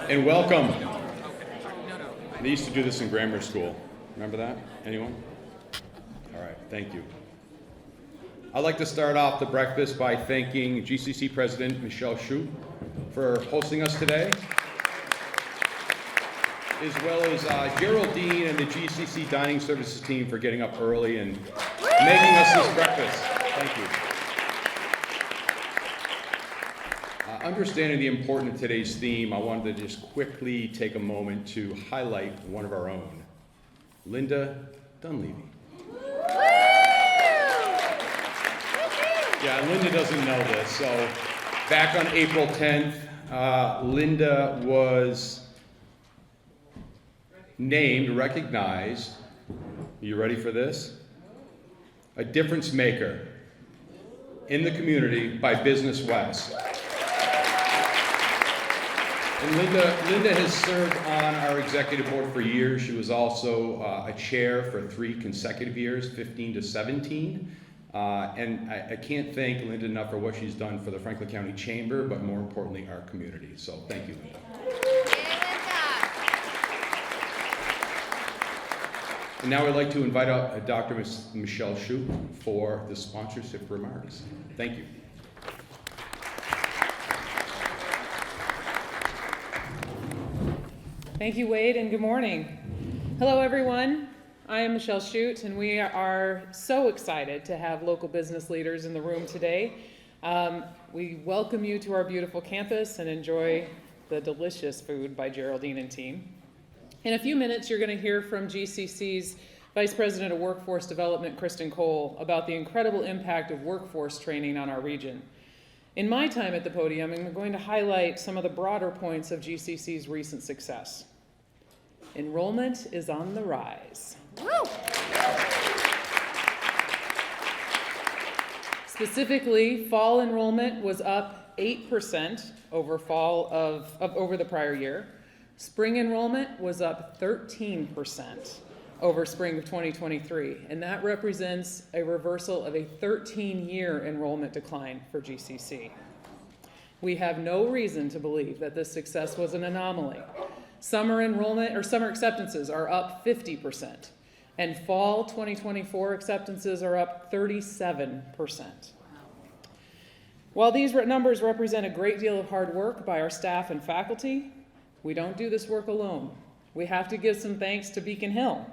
And welcome. They used to do this in grammar school. Remember that? Anyone? All right, thank you. I'd like to start off the breakfast by thanking GCC President Michelle Shute for hosting us today, as well as Geraldine and the GCC Dining Services team for getting up early and making us this breakfast. Thank you. Understanding the importance of today's theme, I wanted to just quickly take a moment to highlight one of our own, Linda Dunleavy. Yeah, Linda doesn't know this. So back on April 10th, Linda was recognized, are you ready for this? A difference maker in the community by Business West. And Linda has served on our executive board for years. She was also a chair for 3 consecutive years, 15 to 17. And I can't thank Linda enough for what she's done for the Franklin County Chamber, but more importantly, our community. So thank you, Linda. And now I'd like to invite up Dr. Michelle Shute for the sponsorship remarks. Thank you. Thank you, Wade, and good morning. Hello, everyone. I am Michelle Shute, and we are so excited to have local business leaders in the room today. We welcome you to our beautiful campus and enjoy the delicious food by Geraldine and team. In a few minutes, you're going to hear from GCC's Vice President of Workforce Development, Kristen Cole, about the incredible impact of workforce training on our region. In my time at the podium, I'm going to highlight some of the broader points of GCC's recent success. Enrollment is on the rise. Woo! Specifically, fall enrollment was up 8% over over the prior year. Spring enrollment was up 13% over spring of 2023, and that represents a reversal of a 13-year enrollment decline for GCC. We have no reason to believe that this success was an anomaly. Summer acceptances are up 50%, and fall 2024 acceptances are up 37%. While these numbers represent a great deal of hard work by our staff and faculty, we don't do this work alone. We have to give some thanks to Beacon Hill.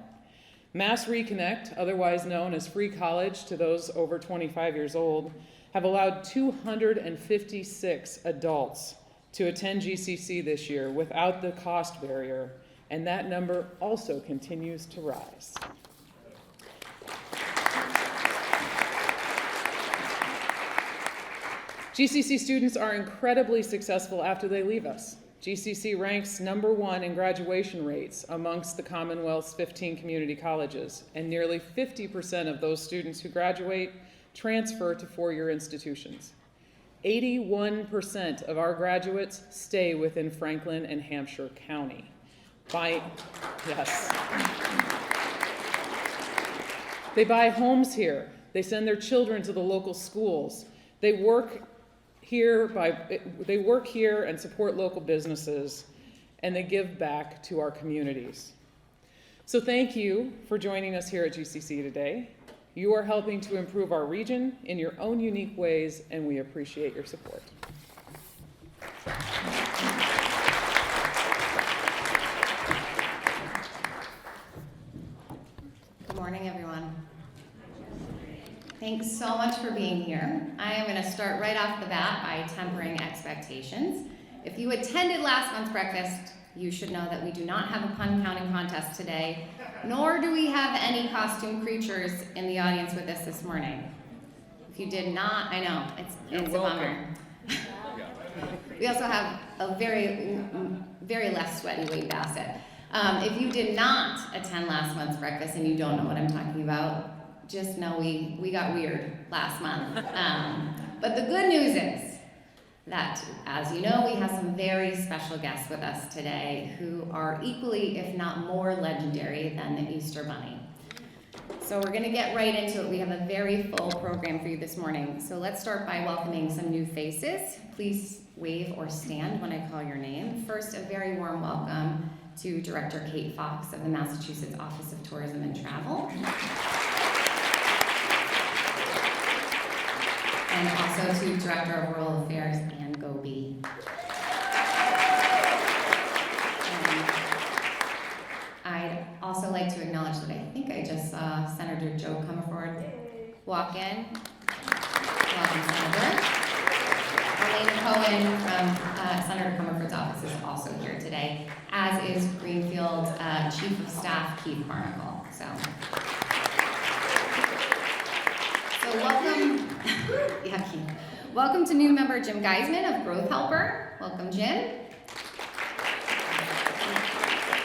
Mass Reconnect, otherwise known as free college to those over 25 years old, have allowed 256 adults to attend GCC this year without the cost barrier, and that number also continues to rise. GCC students are incredibly successful after they leave us. GCC ranks #1 in graduation rates amongst the Commonwealth's 15 community colleges, and nearly 50% of those students who graduate transfer to 4-year institutions. 81% of our graduates stay within Franklin and Hampshire County. Yes. They buy homes here. They send their children to the local schools. They work here and support local businesses, and they give back to our communities. So thank you for joining us here at GCC today. You are helping to improve our region in your own unique ways, and we appreciate your support. Good morning, everyone. Thanks so much for being here. I am going to start right off the bat by tempering expectations. If you attended last month's breakfast, you should know that we do not have a pun counting contest today, nor do we have any costume creatures in the audience with us this morning. If you did not, I know, it's a bummer. We also have a very less sweaty Wade Bassett. If you did not attend last month's breakfast and you don't know what I'm talking about, just know we got weird last month. But the good news is that, as you know, we have some very special guests with us today who are equally, if not more, legendary than the Easter Bunny. So we're going to get right into it. We have a very full program for you this morning. So let's start by welcoming some new faces. Please wave or stand when I call your name. First, a very warm welcome to Director Kate Fox of the Massachusetts Office of Tourism and Travel. And also to Director of Rural Affairs, Ann Goby. I'd also like to acknowledge that I think I just saw Senator Joe Comerford walk in. Welcome, Senator. Elena Cohen from Senator Comerford's office is also here today, as is Greenfield Chief of Staff Keith Barnacle. So welcome, yeah, Keith. Welcome to new member Jim Geisman of Growth Helper. Welcome, Jim.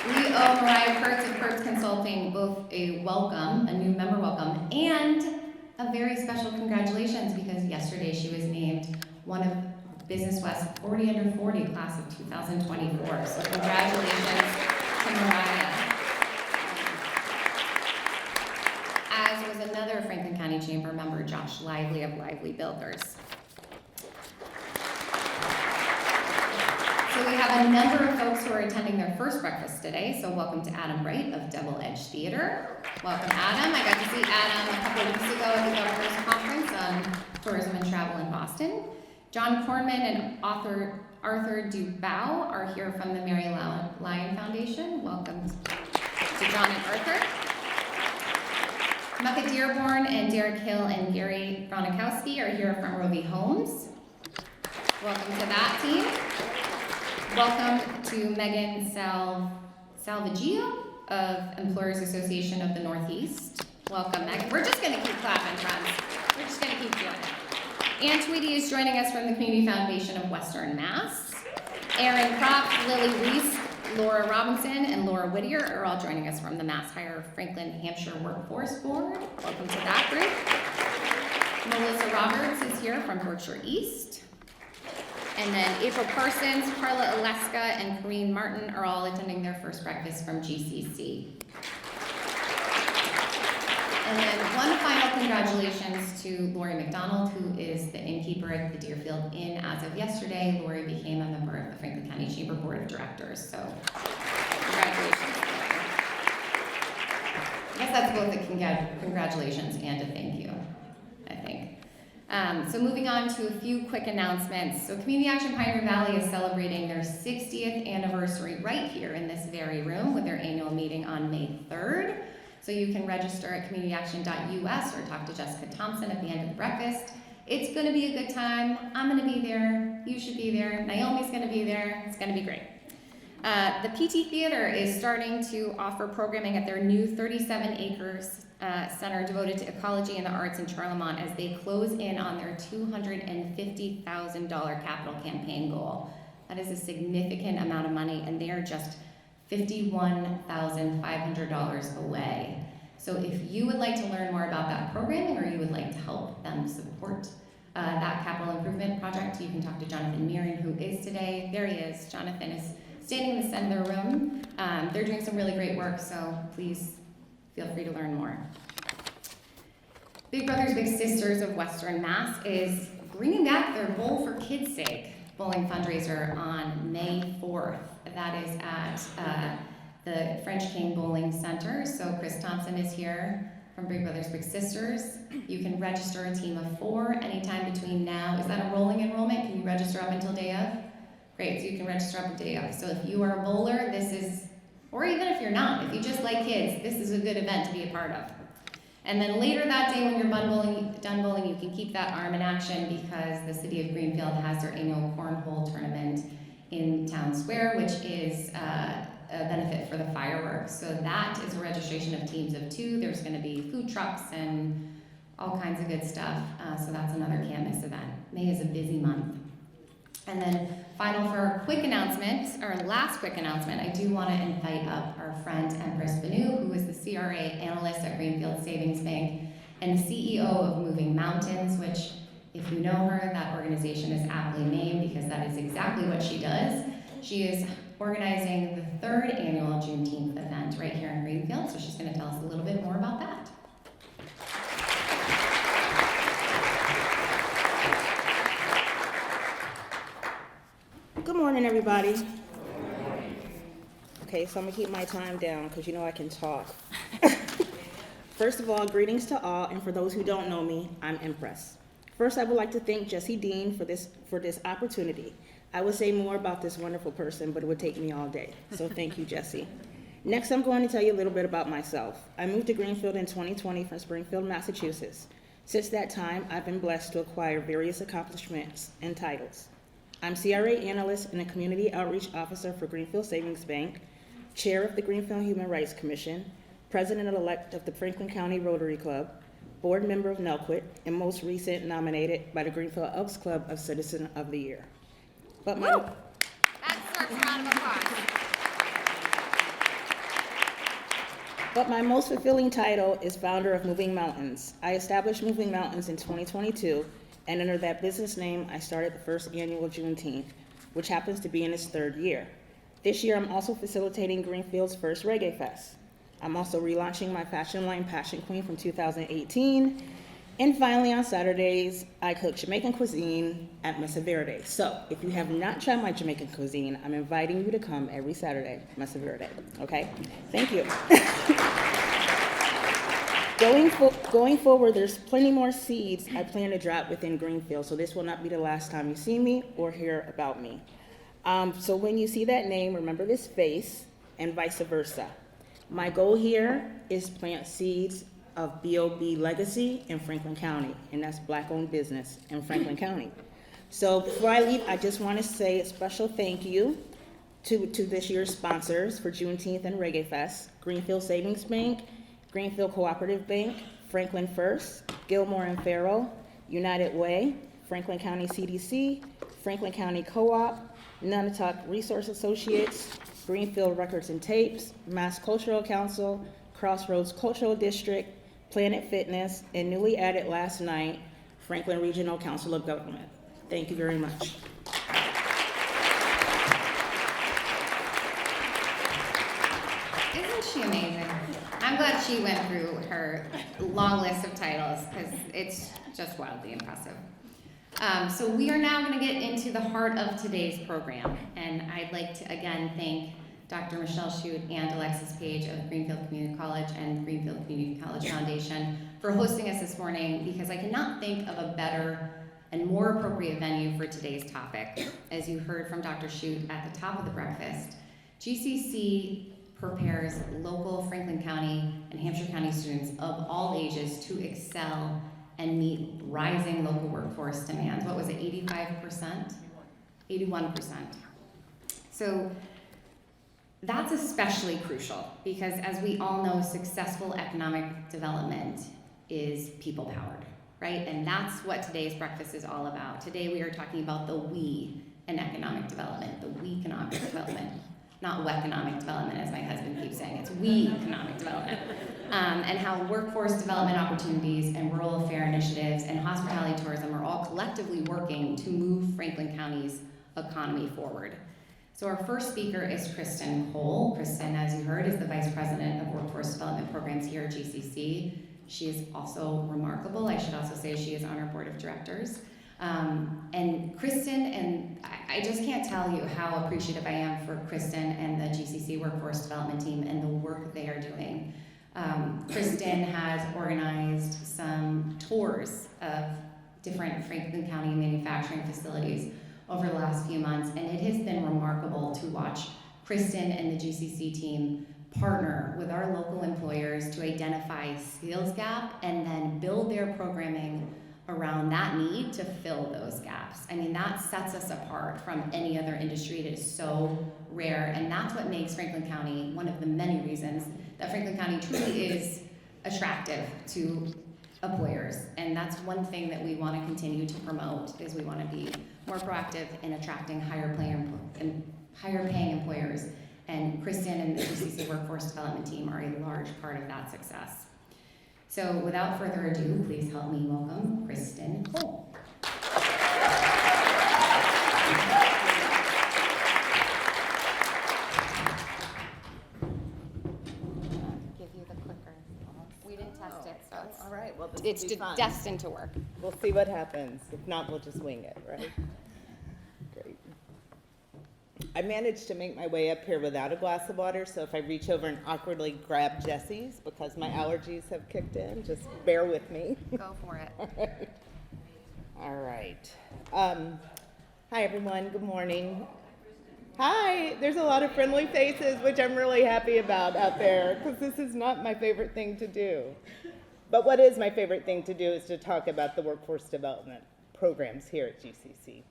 We owe Mariah Kurtz of Kurtz Consulting both a welcome, a new member welcome, and a very special congratulations because yesterday she was named one of Business West 40 under 40 class of 2024. So congratulations to Mariah. As was another Franklin County Chamber member, Josh Lively of Lively Builders. So we have a number of folks who are attending their first breakfast today. So welcome to Adam Wright of Double Edge Theater. Welcome, Adam. I got to see Adam a couple of weeks ago at the Governor's Conference on Tourism and Travel in Boston. John Kornman and author Arthur Dubow are here from the Mary Lyon Foundation. Welcome to John and Arthur. Mecca Dearborn and Derek Hill and Gary Gronikowski are here from Roby Homes. Welcome to that team. Welcome to Megan Salvaggio of Employers Association of the Northeast. Welcome, Megan. We're just going to keep clapping, friends. We're just going to keep doing it. Ann Tweedy is joining us from the Community Foundation of Western Mass. Erin Kropp, Lily Reese, Laura Robinson, and Laura Whittier are all joining us from the Mass Hire Franklin Hampshire Workforce Board. Welcome to that group. Melissa Roberts is here from Berkshire East. And then April Parsons, Carla Oleska, and Corrine Martin are all attending their first breakfast from GCC. And then one final congratulations to Lori McDonald, who is the innkeeper at the Deerfield Inn as of yesterday. Lori became a member of the Franklin County Chamber Board of Directors, so congratulations, Lori. I guess that's both a congratulations and a thank you, I think. So moving on to a few quick announcements. So Community Action Pioneer Valley is celebrating their 60th anniversary right here in this very room with their annual meeting on May 3rd. So you can register at communityaction.us or talk to Jessica Thompson at the end of the breakfast. It's going to be a good time. I'm going to be there. You should be there. Naomi's going to be there. It's going to be great. The PT Theater is starting to offer programming at their new 37 acres center devoted to ecology and the arts in Charlemont as they close in on their $250,000 capital campaign goal. That is a significant amount of money, and they are just $51,500 away. So if you would like to learn more about that programming or you would like to help them support that capital improvement project, you can talk to Jonathan Meering, who is today. There he is. Jonathan is standing in the center of the room. They're doing some really great work, so please feel free to learn more. Big Brothers Big Sisters of Western Mass is bringing back their Bowl for Kids' Sake bowling fundraiser on May 4th. That is at the French King Bowling Center. So Chris Thompson is here from Big Brothers Big Sisters. You can register a team of 4 anytime between now. Is that a rolling enrollment? Can you register up until day of? Great, so you can register up until day of. So if you are a bowler, this is, or even if you're not, if you just like kids, this is a good event to be a part of. And then later that day when you're done bowling, you can keep that arm in action because the city of Greenfield has their annual cornhole tournament in Town Square, which is a benefit for the fireworks. So that is a registration of teams of 2. There's going to be food trucks and all kinds of good stuff. So that's another can't miss event. May is a busy month. And then final for our quick announcement, our last quick announcement, I do want to invite up our friend Empress Banu, who is the CRA analyst at Greenfield Savings Bank and CEO of Moving Mountains, which if you know her, that organization is aptly named because that is exactly what she does. She is organizing the 3rd annual Juneteenth event right here in Greenfield, so she's going to tell us a little bit more about that. Good morning, everybody. Okay, so I'm gonna keep my time down because you know I can talk. First of all, greetings to all, and for those who don't know me, I'm Empress. First, I would like to thank Jesse Dean for this opportunity. I would say more about this wonderful person, but it would take me all day. So thank you, Jesse. Next, I'm going to tell you a little bit about myself. I moved to Greenfield in 2020 from Springfield, Massachusetts. Since that time, I've been blessed to acquire various accomplishments and titles. I'm CRA Analyst and a Community Outreach Officer for Greenfield Savings Bank, Chair of the Greenfield Human Rights Commission, President-elect of the Franklin County Rotary Club, Board Member of NELQUIT, and most recent nominated by the Greenfield Elks Club of Citizen of the Year. But my... That deserves a round of applause. But my most fulfilling title is founder of Moving Mountains. I established Moving Mountains in 2022, and under that business name, I started the first annual Juneteenth, which happens to be in its 3rd year. This year, I'm also facilitating Greenfield's first Reggae Fest. I'm also relaunching my fashion line, Passion Queen, from 2018. And finally, on Saturdays, I cook Jamaican cuisine at Mesa Verde. So if you have not tried my Jamaican cuisine, I'm inviting you to come every Saturday, Mesa Verde, okay? Thank you. Going forward, there's plenty more seeds I plan to drop within Greenfield, so this will not be the last time you see me or hear about me. So when you see that name, remember this face, and vice versa. My goal here is plant seeds of B.O.B. legacy in Franklin County, and that's Black-owned business in Franklin County. So before I leave, I just want to say a special thank you to this year's sponsors for Juneteenth and Reggae Fest: Greenfield Savings Bank, Greenfield Cooperative Bank, Franklin First, Gilmore and Farrell, United Way, Franklin County CDC, Franklin County Co-op, Nunatak Resource Associates, Greenfield Records and Tapes, Mass Cultural Council, Crossroads Cultural District, Planet Fitness, and newly added last night, Franklin Regional Council of Government. Thank you very much. Isn't she amazing? I'm glad she went through her long list of titles because it's just wildly impressive. So we are now going to get into the heart of today's program, and I'd like to again thank Dr. Michelle Shute and Alexis Page of Greenfield Community College and Greenfield Community College Foundation for hosting us this morning, because I cannot think of a better and more appropriate venue for today's topic. As you heard from Dr. Shute at the top of the breakfast, GCC prepares local Franklin County and Hampshire County students of all ages to excel and meet rising local workforce demands. What was it, 85%? 81%. So that's especially crucial because, as we all know, successful economic development is people-powered, right? And that's what today's breakfast is all about. Today we are talking about the we in economic development, the we economic development. Not economic development, as my husband keeps saying, it's we economic development. And how workforce development opportunities and rural affair initiatives and hospitality tourism are all collectively working to move Franklin County's economy forward. So our first speaker is Kristen Cole. Kristen, as you heard, is the Vice President of Workforce Development Programs here at GCC. She is also remarkable. I should also say she is on our board of directors. And Kristen, and I just can't tell you how appreciative I am for Kristen and the GCC Workforce Development Team and the work they are doing. Kristen has organized some tours of different Franklin County manufacturing facilities over the last few months, and it has been remarkable to watch Kristen and the GCC team partner with our local employers to identify skills gap and then build their programming around that need to fill those gaps. I mean, that sets us apart from any other industry. It is so rare, and that's what makes Franklin County one of the many reasons that Franklin County truly is attractive to employers. And that's one thing that we want to continue to promote, is we want to be more proactive in attracting higher paying employers. And Kristen and the GCC Workforce Development Team are a large part of that success. So without further ado, please help me welcome Kristen Cole. Give you the clicker. We didn't test it, so All right, well, this it's will be fun. destined to work. We'll see what happens. If not, we'll just wing it, right? Great. I managed to make my way up here without a glass of water, so if I reach over and awkwardly grab Jesse's because my allergies have kicked in, just bear with me. Go for it. All right. Hi, everyone. Good morning. Hi. There's a lot of friendly faces, which I'm really happy about out there, because this is not my favorite thing to do. But what is my favorite thing to do is to talk about the workforce development programs here at GCC.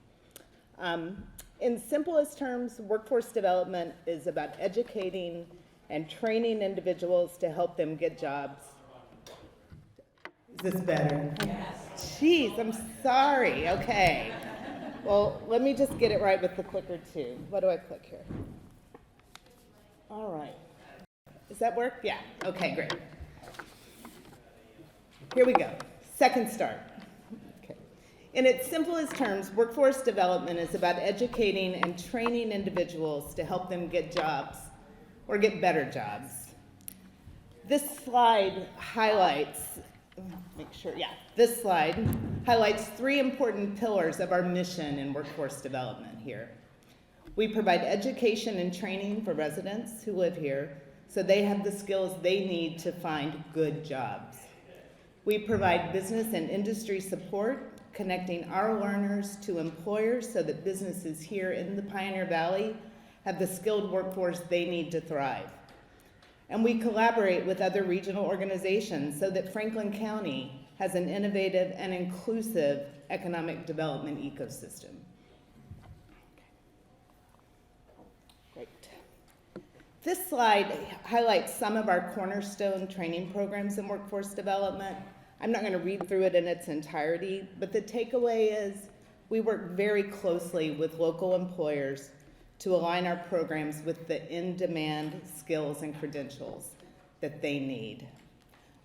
In simplest terms, workforce development is about educating and training individuals to help them get jobs. Is this better? Yes. Jeez, I'm sorry. Okay. Well, let me just get it right with the clicker too. What do I click here? All right. Does that work? Yeah. Okay, great. Here we go. Second start. Okay. In its simplest terms, workforce development is about educating and training individuals to help them get jobs or get better jobs. This slide highlights, this slide highlights three important pillars of our mission in workforce development here. We provide education and training for residents who live here so they have the skills they need to find good jobs. We provide business and industry support, connecting our learners to employers so that businesses here in the Pioneer Valley have the skilled workforce they need to thrive. And we collaborate with other regional organizations so that Franklin County has an innovative and inclusive economic development ecosystem. Great. This slide highlights some of our cornerstone training programs in workforce development. I'm not going to read through it in its entirety, but the takeaway is we work very closely with local employers to align our programs with the in-demand skills and credentials that they need.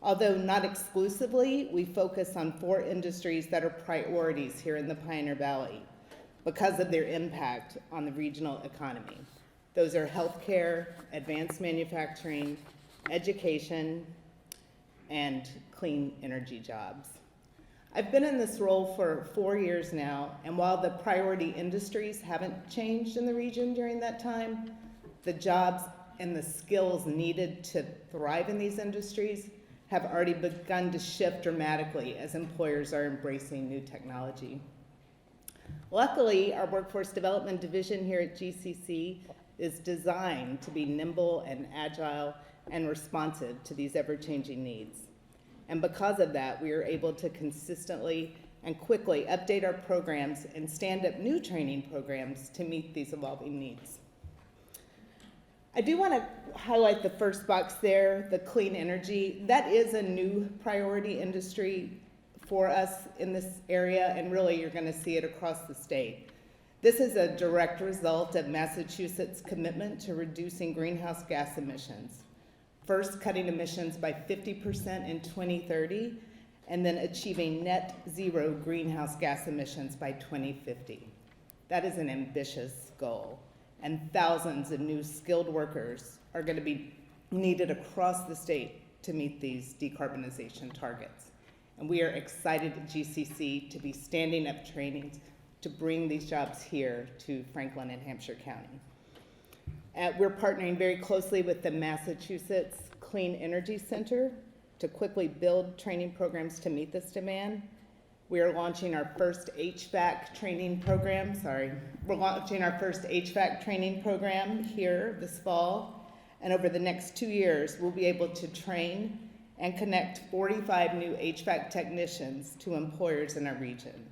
Although not exclusively, we focus on 4 industries that are priorities here in the Pioneer Valley because of their impact on the regional economy. Those are healthcare, advanced manufacturing, education, and clean energy jobs. I've been in this role for 4 years now, and while the priority industries haven't changed in the region during that time, the jobs and the skills needed to thrive in these industries have already begun to shift dramatically as employers are embracing new technology. Luckily, our workforce development division here at GCC is designed to be nimble and agile and responsive to these ever-changing needs. And because of that, we are able to consistently and quickly update our programs and stand up new training programs to meet these evolving needs. I do want to highlight the first box there, the clean energy. That is a new priority industry for us in this area, and really you're going to see it across the state. This is a direct result of Massachusetts' commitment to reducing greenhouse gas emissions. First, cutting emissions by 50% in 2030, and then achieving net zero greenhouse gas emissions by 2050. That is an ambitious goal, and thousands of new skilled workers are going to be needed across the state to meet these decarbonization targets. And we are excited at GCC to be standing up trainings to bring these jobs here to Franklin and Hampshire County. We're partnering very closely with the Massachusetts Clean Energy Center to quickly build training programs to meet this demand. We are launching our first HVAC training program. We're launching our first HVAC training program here this fall. And over the next 2 years, we'll be able to train and connect 45 new HVAC technicians to employers in our region.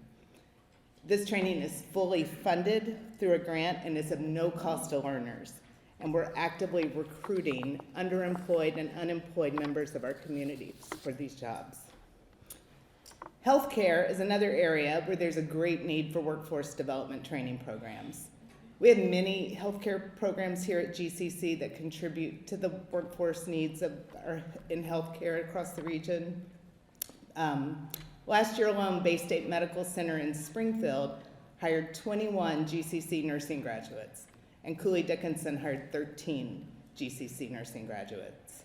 This training is fully funded through a grant and is of no cost to learners. And we're actively recruiting underemployed and unemployed members of our communities for these jobs. Healthcare is another area where there's a great need for workforce development training programs. We have many healthcare programs here at GCC that contribute to the workforce needs in healthcare across the region. Last year alone, Bay State Medical Center in Springfield hired 21 GCC nursing graduates, and Cooley Dickinson hired 13 GCC nursing graduates.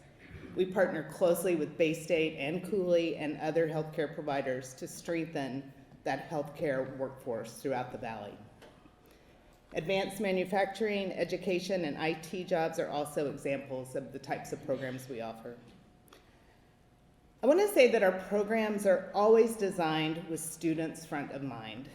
We partner closely with Bay State and Cooley and other healthcare providers to strengthen that healthcare workforce throughout the valley. Advanced manufacturing, education, and IT jobs are also examples of the types of programs we offer. I want to say that our programs are always designed with students front of mind.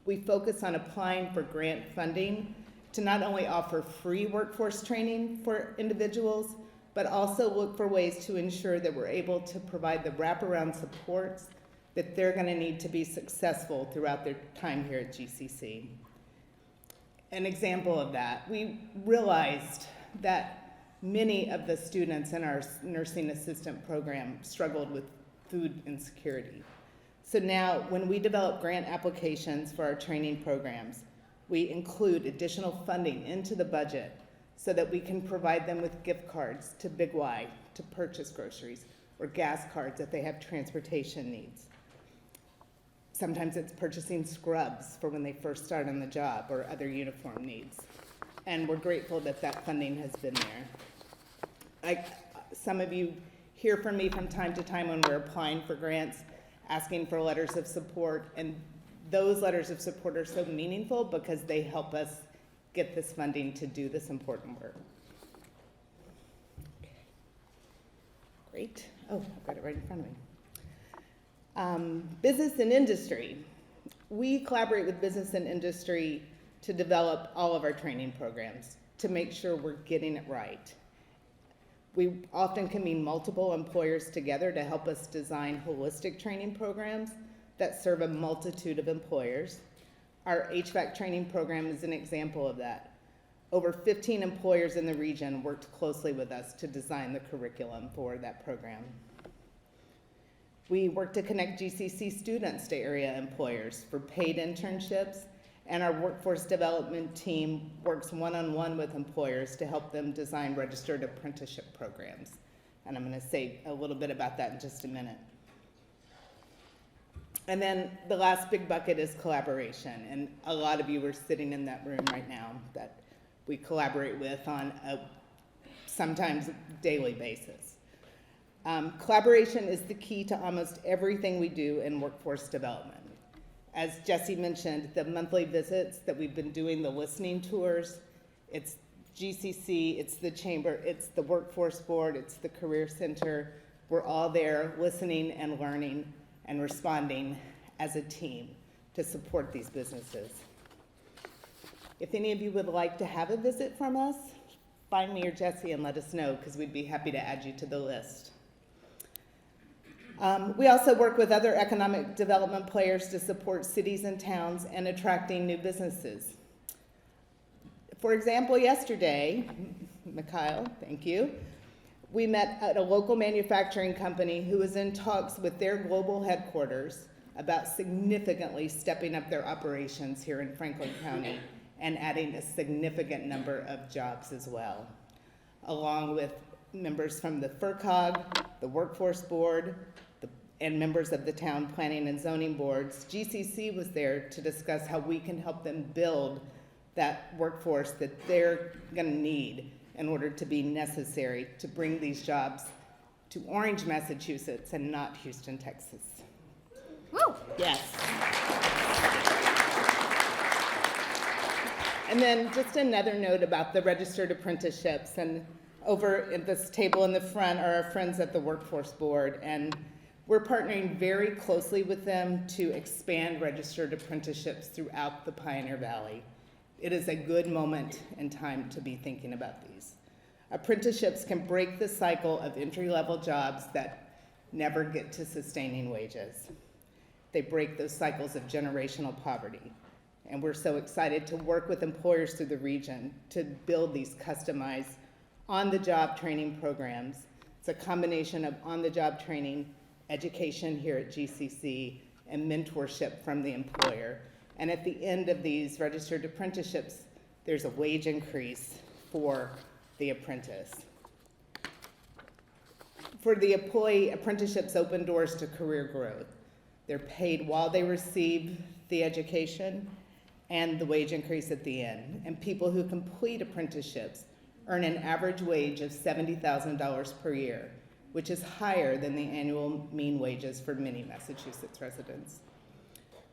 We focus on applying for grant funding to not only offer free workforce training for individuals, but also look for ways to ensure that we're able to provide the wraparound supports that they're going to need to be successful throughout their time here at GCC. An example of that, we realized that many of the students in our nursing assistant program struggled with food insecurity. So now, when we develop grant applications for our training programs, we include additional funding into the budget so that we can provide them with gift cards to Big Y to purchase groceries, or gas cards if they have transportation needs. Sometimes it's purchasing scrubs for when they first start on the job, or other uniform needs. And we're grateful that that funding has been there. Some of you hear from me from time to time when we're applying for grants, asking for letters of support, and those letters of support are so meaningful because they help us get this funding to do this important work. Okay. Great. Oh, I've got it right in front of me. Business and industry. We collaborate with business and industry to develop all of our training programs to make sure we're getting it right. We often convene multiple employers together to help us design holistic training programs that serve a multitude of employers. Our HVAC training program is an example of that. Over 15 employers in the region worked closely with us to design the curriculum for that program. We work to connect GCC students to area employers for paid internships, and our workforce development team works one-on-one with employers to help them design registered apprenticeship programs. And I'm going to say a little bit about that in just a minute. And then the last big bucket is collaboration, and a lot of you are sitting in that room right now that we collaborate with on a sometimes daily basis. Collaboration is the key to almost everything we do in workforce development. As Jesse mentioned, the monthly visits that we've been doing, the listening tours, it's GCC, it's the chamber, it's the workforce board, it's the career center. We're all there listening and learning and responding as a team to support these businesses. If any of you would like to have a visit from us, find me or Jesse and let us know, because we'd be happy to add you to the list. We also work with other economic development players to support cities and towns and attracting new businesses. For example, yesterday, Mikhail, thank you, we met at a local manufacturing company who was in talks with their global headquarters about significantly stepping up their operations here in Franklin County and adding a significant number of jobs as well, along with members from the FERCOG, the Workforce Board, and members of the town planning and zoning boards. GCC was there to discuss how we can help them build that workforce that they're going to need in order to be necessary to bring these jobs to Orange, Massachusetts, and not Houston, Texas. Woo! Yes. And then just another note about the registered apprenticeships. And over at this table in the front are our friends at the Workforce Board, and we're partnering very closely with them to expand registered apprenticeships throughout the Pioneer Valley. It is a good moment in time to be thinking about these. Apprenticeships can break the cycle of entry-level jobs that never get to sustaining wages. They break those cycles of generational poverty. And we're so excited to work with employers through the region to build these customized on-the-job training programs. It's a combination of on-the-job training, education here at GCC, and mentorship from the employer. And at the end of these registered apprenticeships, there's a wage increase for the apprentice. For the employee, apprenticeships open doors to career growth. They're paid while they receive the education and the wage increase at the end. And people who complete apprenticeships earn an average wage of $70,000 per year, which is higher than the annual mean wages for many Massachusetts residents.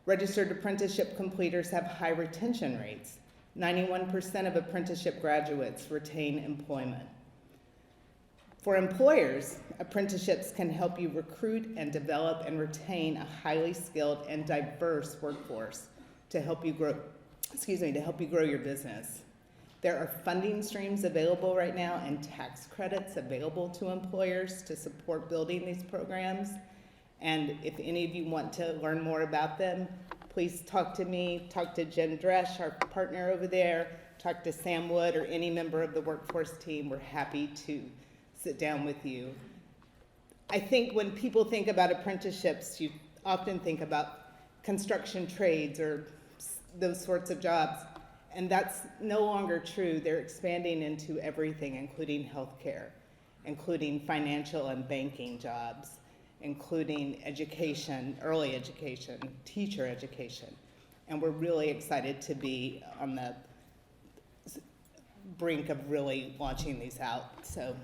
Registered apprenticeship completers have high retention rates, 91% of apprenticeship graduates retain employment. For employers, apprenticeships can help you recruit and develop and retain a highly skilled and diverse workforce to help you grow, to help you grow your business. There are funding streams available right now and tax credits available to employers to support building these programs. And if any of you want to learn more about them, please talk to me, talk to Jen Dresch, our partner over there, talk to Sam Wood or any member of the workforce team. We're happy to sit down with you. I think when people think about apprenticeships, you often think about construction trades or those sorts of jobs, and that's no longer true. They're expanding into everything, including healthcare, including financial and banking jobs, including education, early education, teacher education. And we're really excited to be on the brink of really launching these out. So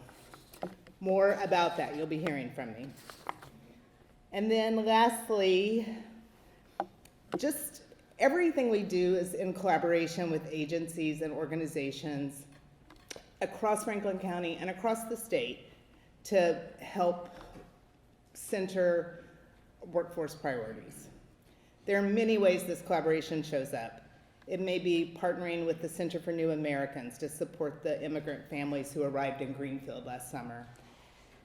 more about that, you'll be hearing from me. And then lastly, just everything we do is in collaboration with agencies and organizations across Franklin County and across the state to help center workforce priorities. There are many ways this collaboration shows up. It may be partnering with the Center for New Americans to support the immigrant families who arrived in Greenfield last summer.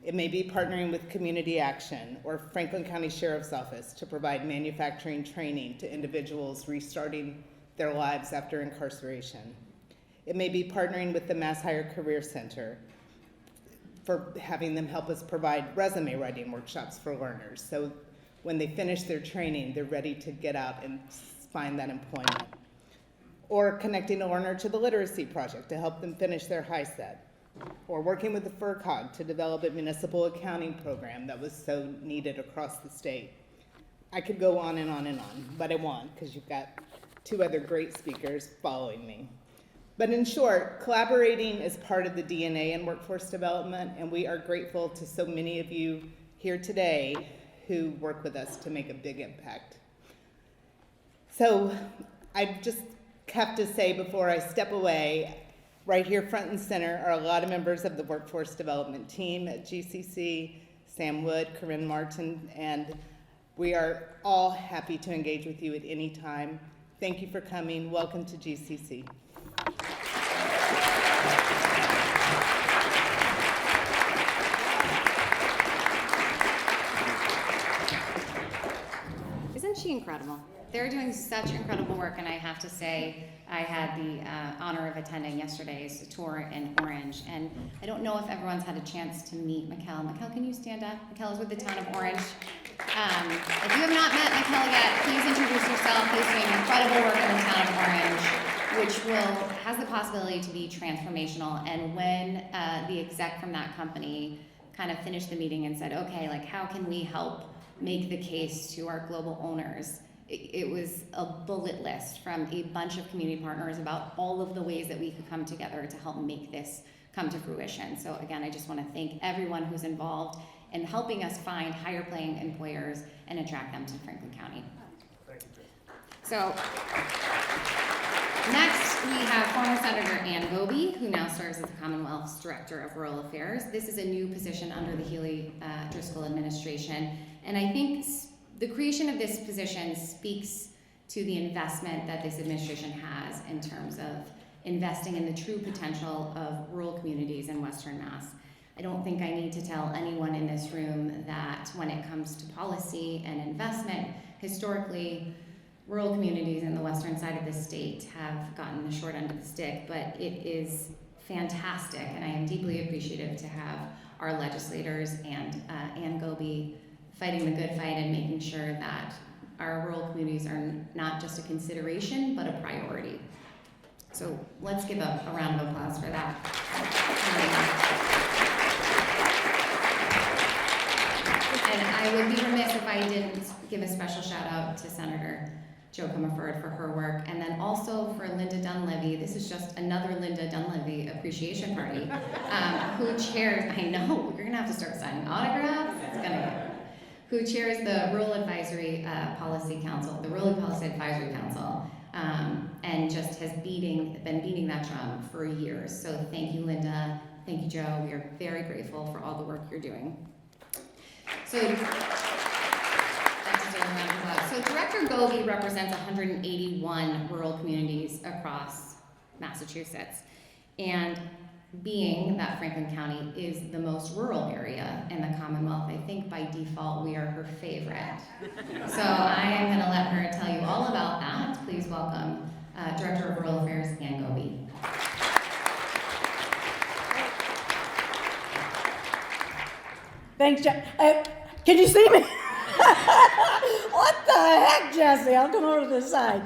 It may be partnering with Community Action or Franklin County Sheriff's Office to provide manufacturing training to individuals restarting their lives after incarceration. It may be partnering with the Mass Hire Career Center for having them help us provide resume writing workshops for learners. So when they finish their training, they're ready to get out and find that employment. Or connecting a learner to the Literacy Project to help them finish their HiSET. Or working with the FERCOG to develop a municipal accounting program that was so needed across the state. I could go on and on and on, but I won't because you've got two other great speakers following me. But in short, collaborating is part of the DNA in workforce development, and we are grateful to so many of you here today who work with us to make a big impact. So I just have to say before I step away, right here front and center are a lot of members of the workforce development team at GCC, Sam Wood, Corinne Martin, and we are all happy to engage with you at any time. Thank you for coming. Welcome to GCC. Isn't she incredible? They're doing such incredible work, and I have to say, I had the honor of attending yesterday's tour in Orange, and I don't know if everyone's had a chance to meet Mikkel. Mikkel, can you stand up? Mikkel is with the town of Orange. If you have not met Mikkel yet, please introduce yourself. He's doing incredible work in the town of Orange, which has the possibility to be transformational. And when the exec from that company kind of finished the meeting and said, okay, like how can we help make the case to our global owners? It was a bullet list from a bunch of community partners about all of the ways that we could come together to help make this come to fruition. So again, I just want to thank everyone who's involved in helping us find higher paying employers and attract them to Franklin County. Thank you, Jay. So next we have former Senator Ann Goby, who now serves as the Commonwealth's Director of Rural Affairs. This is a new position under the Healy Driscoll administration, and I think the creation of this position speaks to the investment that this administration has in terms of investing in the true potential of rural communities in Western Mass. I don't think I need to tell anyone in this room that when it comes to policy and investment, historically, rural communities in the western side of the state have gotten the short end of the stick, but it is fantastic, and I am deeply appreciative to have our legislators and Ann Goby fighting the good fight and making sure that our rural communities are not just a consideration, but a priority. So let's give a round of applause for that. And I would be remiss if I didn't give a special shout out to Senator Jo Comerford for her work, and then also for Linda Dunleavy. This is just another Linda Dunleavy appreciation party, who chairs, I know, you're gonna have to start signing autographs, it's gonna get, who chairs the Rural Advisory Policy Council, the Rural Policy Advisory Council. and just has been beating that drum for years. So thank you, Linda. Thank you, Joe. We are very grateful for all the work you're doing. So, so Director Govey represents 181 rural communities across Massachusetts. And being that Franklin County is the most rural area in the Commonwealth, I think by default we are her favorite. So I am going to let her tell you all about that. Please welcome Director of Rural Affairs, Ann Govey. Thanks, can you see me? What the heck, Jesse? I'll come over to the side.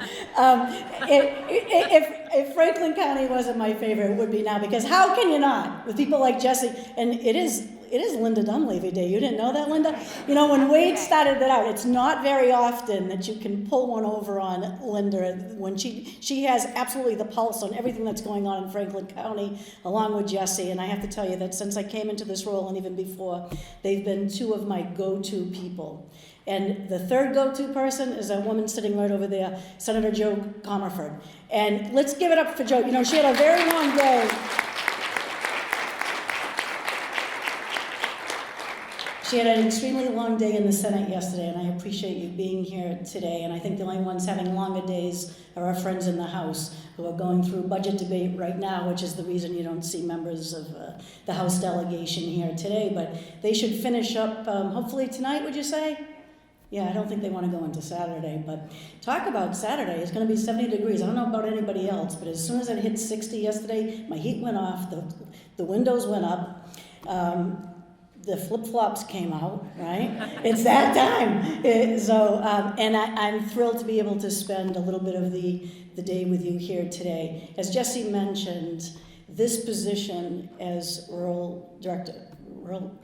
If Franklin County wasn't my favorite, it would be now, because how can you not? With people like Jesse, and it is Linda Dunleavy Day. You didn't know that, Linda? You know, when Wade started that out, it's not very often that you can pull one over on Linda when she has absolutely the pulse on everything that's going on in Franklin County, along with Jesse. And I have to tell you that since I came into this role, and even before, they've been two of my go-to people. And the third go-to person is a woman sitting right over there, Senator Jo Comerford. And let's give it up for Jo. You know, she had a very long day. She had an extremely long day in the Senate yesterday, and I appreciate you being here today. And I think the only ones having longer days are our friends in the House, who are going through budget debate right now, which is the reason you don't see members of the House delegation here today. But they should finish up, hopefully tonight, would you say? Yeah, I don't think they want to go into Saturday, but talk about Saturday. It's going to be 70 degrees. I don't know about anybody else, but as soon as it hit 60 yesterday, my heat went off, the windows went up, the flip-flops came out, right? It's that time. And I'm thrilled to be able to spend a little bit of the day with you here today. As Jesse mentioned, this position as rural director,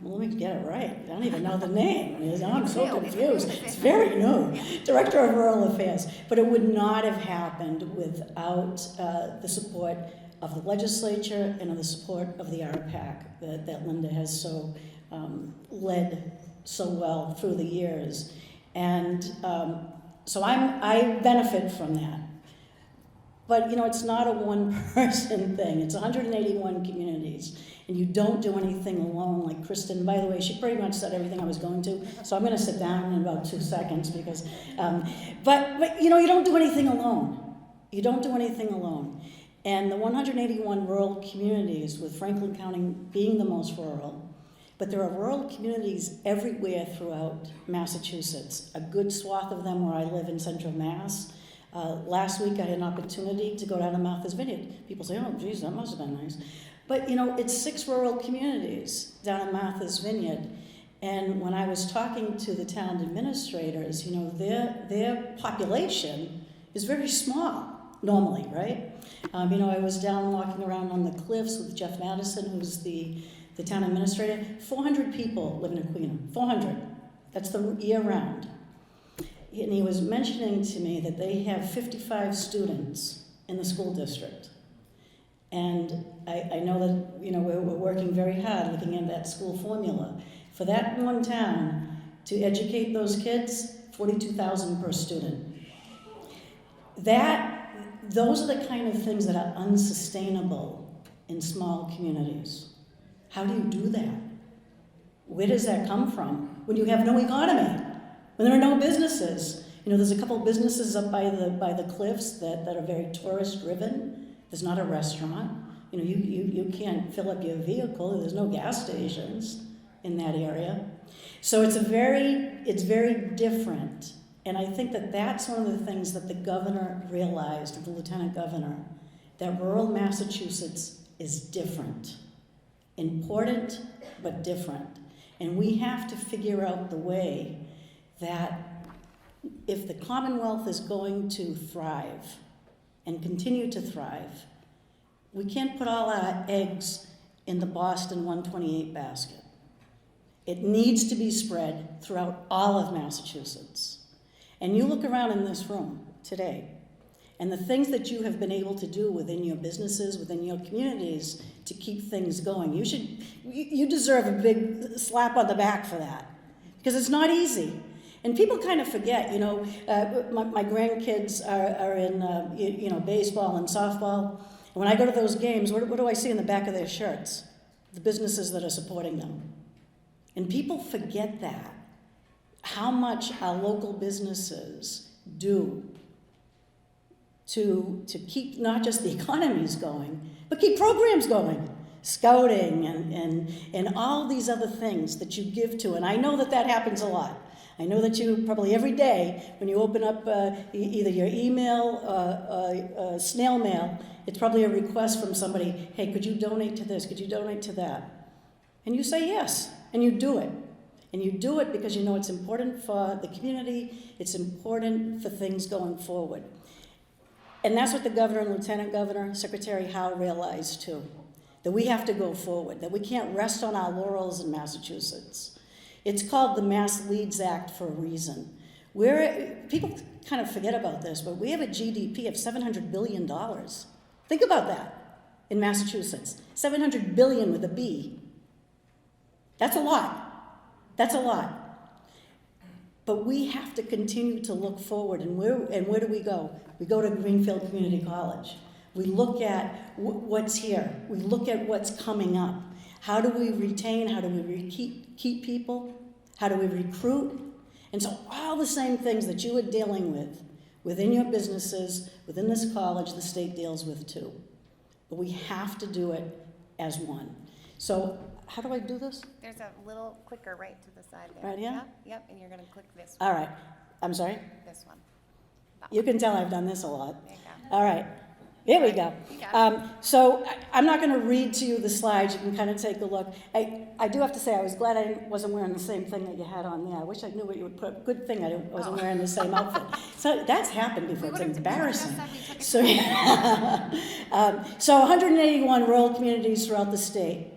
let me get it right. I don't even know the name. I'm so confused. It's very new. Director of Rural Affairs. But it would not have happened without the support of the legislature and of the support of the RPAC that Linda has so led so well through the years. And so I benefit from that. But, you know, it's not a one-person thing. It's 181 communities. And you don't do anything alone, like Kristen. By the way, she pretty much said everything I was going to, so I'm going to sit down in about 2 seconds because, but you know, you don't do anything alone. You don't do anything alone. And the 181 rural communities, with Franklin County being the most rural, but there are rural communities everywhere throughout Massachusetts, a good swath of them where I live in central Mass. Last week I had an opportunity to go down to Martha's Vineyard. People say, oh, geez, that must have been nice. But, you know, it's 6 rural communities down in Martha's Vineyard. And when I was talking to the town administrators, you know, their population is very small, normally, right? You know, I was down walking around on the cliffs with Jeff Madison, who's the town administrator. 400 people live in Aquina, 400. That's the year round. And he was mentioning to me that they have 55 students in the school district. And I know that, you know, we're working very hard looking at that school formula. For that one town to educate those kids, $42,000 per student. Those are the kind of things that are unsustainable in small communities. How do you do that? Where does that come from? When you have no economy, when there are no businesses. You know, there's a couple businesses up by the cliffs that are very tourist driven. There's not a restaurant. You know, you can't fill up your vehicle. There's no gas stations in that area. So it's very different. And I think that that's one of the things that the governor realized, the lieutenant governor, that rural Massachusetts is different. Important, but different. And we have to figure out the way that if the Commonwealth is going to thrive and continue to thrive, we can't put all our eggs in the Boston 128 basket. It needs to be spread throughout all of Massachusetts. And you look around in this room today, and the things that you have been able to do within your businesses, within your communities, to keep things going, you deserve a big slap on the back for that, because it's not easy. And people kind of forget, my grandkids are in, baseball and softball. And when I go to those games, what do I see in the back of their shirts? The businesses that are supporting them. And people forget that, how much our local businesses do to keep not just the economies going, but keep programs going. Scouting and all these other things that you give to. And I know that happens a lot. I know that you probably every day, when you open up either your email or snail mail, it's probably a request from somebody, hey, could you donate to this? Could you donate to that? And you say yes, and you do it. And you do it because you know it's important for the community, it's important for things going forward. And that's what the governor and lieutenant governor, Secretary Howe realized too. That we have to go forward, that we can't rest on our laurels in Massachusetts. It's called the Mass Leads Act for a reason. People kind of forget about this, but we have a GDP of $700 billion. Think about that in Massachusetts. $700 billion with a B. That's a lot. That's a lot. But we have to continue to look forward, and where do we go? We go to Greenfield Community College. We look at what's here. We look at what's coming up. How do we retain? How do we keep people? How do we recruit? And so all the same things that you are dealing with within your businesses, within this college, the state deals with too. But we have to do it as one. So how do I do this? There's a little clicker right to the side there. Right here? Yep, and you're gonna click this All right. I'm sorry? this one. You can tell I've done this a lot. There you go. All right. Here we go. You got So I'm not going to read to you the slides. You can kind of take a look. I do have to say I was glad I wasn't wearing the same thing that you had on there. I wish I knew what you would put. Good thing I wasn't wearing the same outfit. So that's happened before. It's embarrassing. So, so 181 rural communities throughout the state.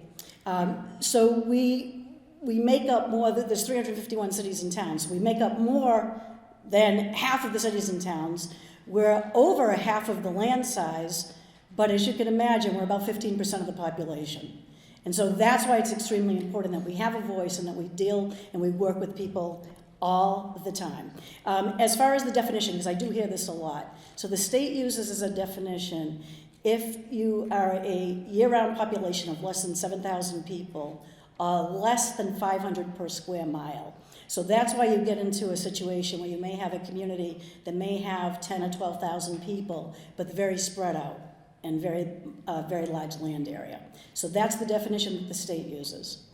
So we make up more. There's 351 cities and towns. So we make up more than half of the cities and towns. We're over a half of the land size, but as you can imagine, we're about 15% of the population. And so that's why it's extremely important that we have a voice and that we deal and we work with people all the time. As far as the definition, because I do hear this a lot, so the state uses as a definition, if you are a year-round population of less than 7,000 people, less than 500 per square mile. So that's why you get into a situation where you may have a community that may have 10 or 12,000 people, but very spread out and very large land area. So that's the definition that the state uses.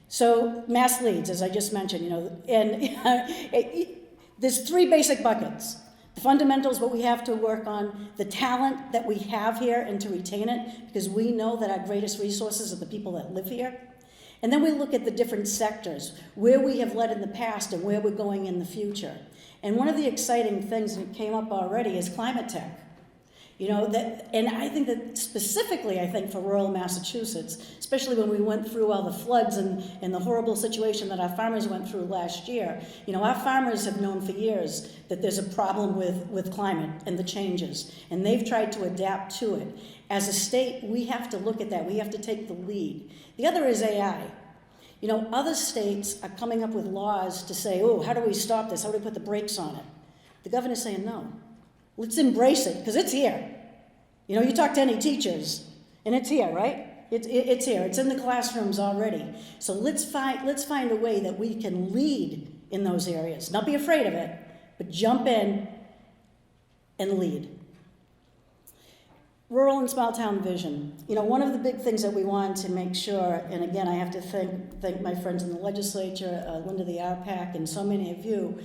So mass leads, as I just mentioned, and there's three basic buckets. The fundamentals, what we have to work on, the talent that we have here and to retain it, because we know that our greatest resources are the people that live here. And then we look at the different sectors, where we have led in the past and where we're going in the future. And one of the exciting things that came up already is climate tech. And I think that specifically, for rural Massachusetts, especially when we went through all the floods and the horrible situation that our farmers went through last year, our farmers have known for years that there's a problem with climate and the changes, and they've tried to adapt to it. As a state, we have to look at that. We have to take the lead. The other is AI. Other states are coming up with laws to say, oh, how do we stop this? How do we put the brakes on it? The governor's saying, no. Let's embrace it, because it's here. You talk to any teachers, and it's here, right? It's here. It's in the classrooms already. So let's find a way that we can lead in those areas. Not be afraid of it, but jump in and lead. Rural and small town vision. One of the big things that we want to make sure, and again, I have to thank my friends in the legislature, Linda the RPAC, and so many of you,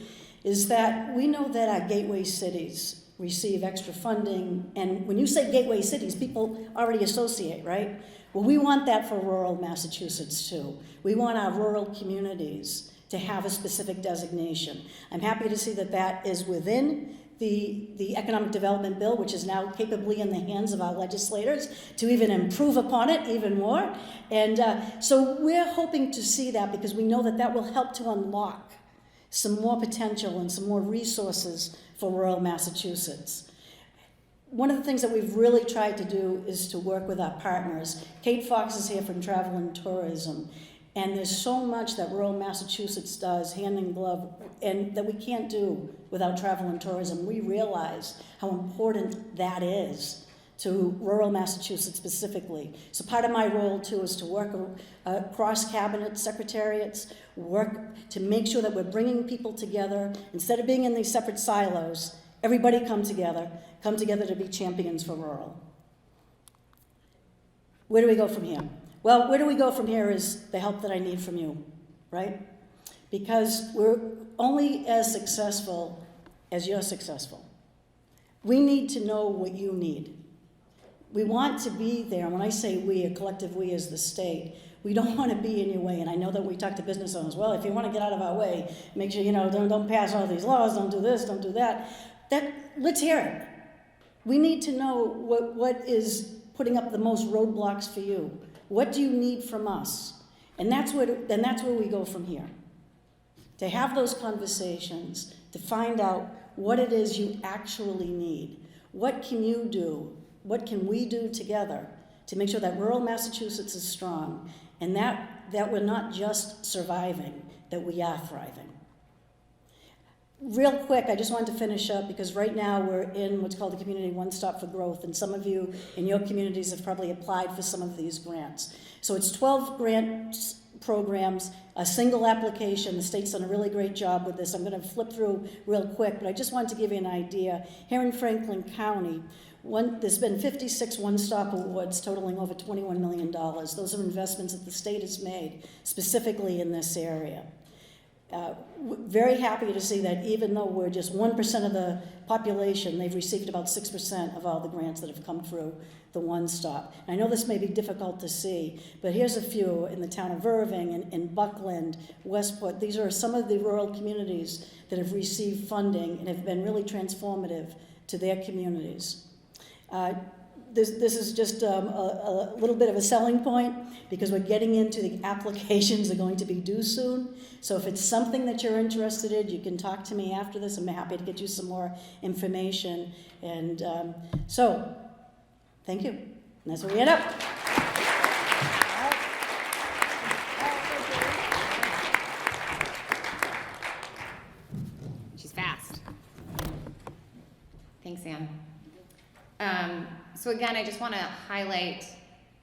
is that we know that our gateway cities receive extra funding, and when you say gateway cities, people already associate, right? Well, we want that for rural Massachusetts too. We want our rural communities to have a specific designation. I'm happy to see that is within the Economic Development Bill, which is now capably in the hands of our legislators to even improve upon it even more. And so we're hoping to see that, because we know that will help to unlock some more potential and some more resources for rural Massachusetts. One of the things that we've really tried to do is to work with our partners. Kate Fox is here from Travel and Tourism, And there's so much that rural Massachusetts does hand in glove and that we can't do without travel and tourism. We realize how important that is to rural Massachusetts specifically. So part of my role too is to work across cabinet secretariats, work to make sure that we're bringing people together. Instead of being in these separate silos, everybody come together to be champions for rural. Where do we go from here? Well, where do we go from here is the help that I need from you, right? Because we're only as successful as you're successful. We need to know what you need. We want to be there. And when I say we, a collective we is the state, we don't want to be in your way. And I know that we talk to business owners, well, if you want to get out of our way, make sure, don't pass all these laws, don't do this, don't do that. Let's hear it. We need to know what is putting up the most roadblocks for you. What do you need from us? And that's where we go from here. To have those conversations, to find out what it is you actually need. What can you do? What can we do together to make sure that rural Massachusetts is strong and that we're not just surviving, that we are thriving? Real quick, I just wanted to finish up because right now we're in what's called the Community One Stop for Growth, and some of you in your communities have probably applied for some of these grants. So it's 12 grant programs, a single application. The state's done a really great job with this. I'm going to flip through real quick, but I just wanted to give you an idea. Here in Franklin County, there's been 56 one-stop awards totaling over $21 million. Those are investments that the state has made specifically in this area. Very happy to see that even though we're just 1% of the population, they've received about 6% of all the grants that have come through the One Stop. And I know this may be difficult to see, but here's a few in the town of Irving, in Buckland, Westport. These are some of the rural communities that have received funding and have been really transformative to their communities. This is just a little bit of a selling point because we're getting into the applications that are going to be due soon. So if it's something that you're interested in, you can talk to me after this. I'm happy to get you some more information. And so, thank you. And that's where we end up. She's fast. Thanks, Ann. So again, I just want to highlight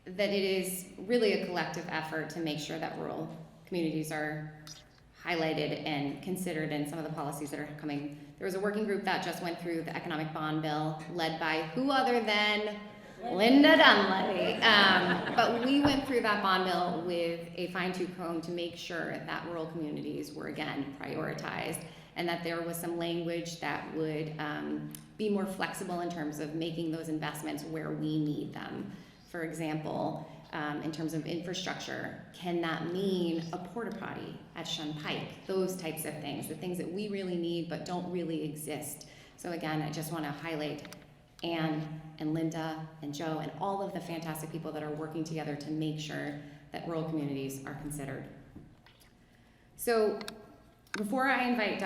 that it is really a collective effort to make sure that rural communities are highlighted and considered in some of the policies that are coming. There was a working group that just went through the economic bond bill led by who other than Linda Dunleavy. But we went through that bond bill with a fine-tooth comb to make sure that rural communities were again prioritized and that there was some language that would be more flexible in terms of making those investments where we need them. For example, in terms of infrastructure, can that mean a porta potty at Shun Pike? Those types of things, the things that we really need but don't really exist. So again, I just want to highlight Ann and Linda and Joe and all of the fantastic people that are working together to make sure that rural communities are considered. So before I invite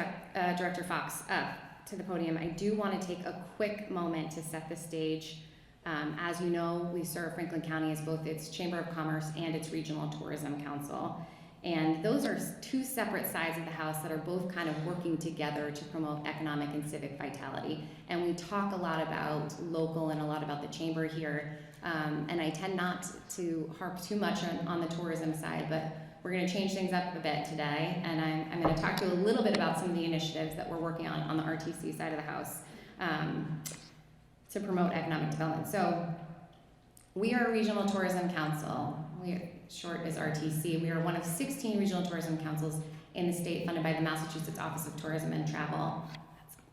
Director Fox up to the podium, I do want to take a quick moment to set the stage. As you know, we serve Franklin County as both its Chamber of Commerce and its Regional Tourism Council. And those are two separate sides of the house that are both kind of working together to promote economic and civic vitality. And we talk a lot about local and a lot about the chamber here. And I tend not to harp too much on the tourism side, but we're going to change things up a bit today. And I'm going to talk to you a little bit about some of the initiatives that we're working on the RTC side of the house to promote economic development. So we are a regional tourism council. Short is RTC. We are one of 16 regional tourism councils in the state funded by the Massachusetts Office of Tourism and Travel.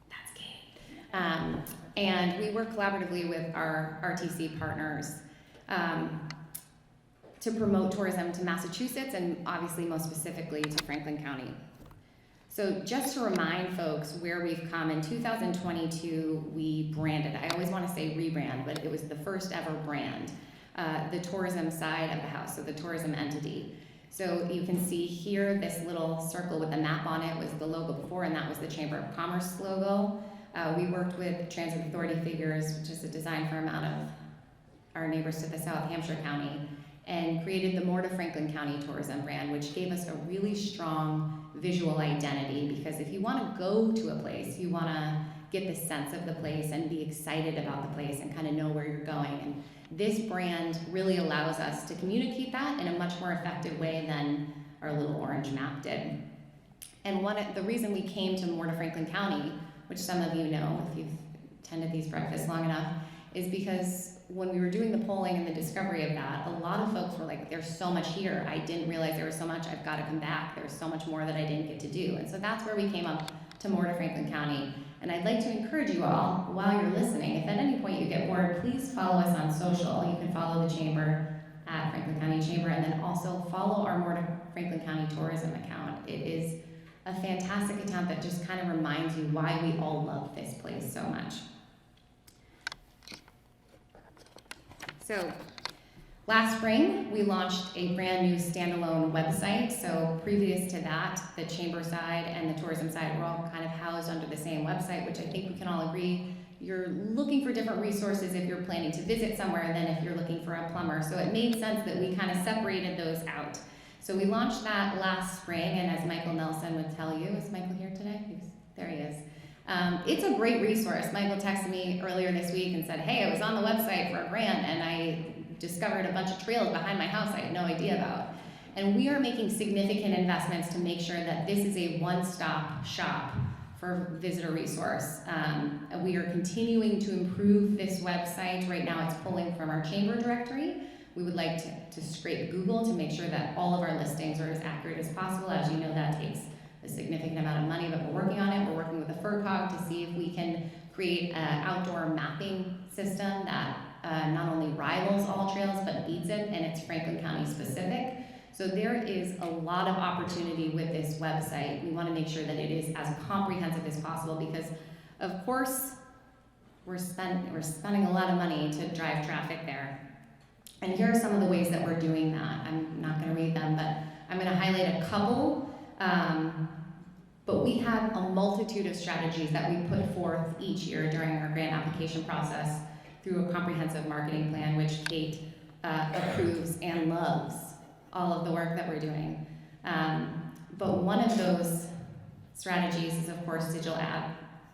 That's key. And we work collaboratively with our RTC partners to promote tourism to Massachusetts and obviously most specifically to Franklin County. So just to remind folks where we've come, in 2022 we branded, I always want to say rebrand, but it was the first ever brand, the tourism side of the house, so the tourism entity. So you can see here this little circle with the map on it was the logo before, and that was the Chamber of Commerce logo. We worked with Transit Authority Figures, which is a design firm out of our neighbors to the south, Hampshire County, and created the More to Franklin County Tourism brand, which gave us a really strong visual identity, because if you want to go to a place, you want to get the sense of the place and be excited about the place and kind of know where you're going. And this brand really allows us to communicate that in a much more effective way than our little orange map did. And the reason we came to More to Franklin County, which some of you know if you've attended these breakfasts long enough, is because when we were doing the polling and the discovery of that, a lot of folks were like, there's so much here. I didn't realize there was so much. I've got to come back. There's so much more that I didn't get to do. And so that's where we came up to More to Franklin County. And I'd like to encourage you all, while you're listening, if at any point you get bored, please follow us on social. You can follow the chamber at Franklin County Chamber, and then also follow our More to Franklin County Tourism account. It is a fantastic account that just kind of reminds you why we all love this place so much. So, last spring, we launched a brand new standalone website. So previous to that, the chamber side and the tourism side were all kind of housed under the same website, which I think we can all agree, you're looking for different resources if you're planning to visit somewhere than if you're looking for a plumber. So it made sense that we kind of separated those out. So we launched that last spring, and as Michael Nelson would tell you, is Michael here today? There he is. It's a great resource. Michael texted me earlier this week and said, hey, I was on the website for a grant and I discovered a bunch of trails behind my house I had no idea about. And we are making significant investments to make sure that this is a one-stop shop for visitor resource. We are continuing to improve this website. Right now it's pulling from our chamber directory. We would like to scrape Google to make sure that all of our listings are as accurate as possible. As you know, that takes a significant amount of money, but we're working on it. We're working with the FERCOG to see if we can create an outdoor mapping system that not only rivals all trails, but beats it, and it's Franklin County specific. So there is a lot of opportunity with this website. We want to make sure that it is as comprehensive as possible because, of course, we're spending a lot of money to drive traffic there. And here are some of the ways that we're doing that. I'm not going to read them, but I'm going to highlight a couple. But we have a multitude of strategies that we put forth each year during our grant application process through a comprehensive marketing plan, which Kate approves and loves all of the work that we're doing. But one of those strategies is, of course, digital ad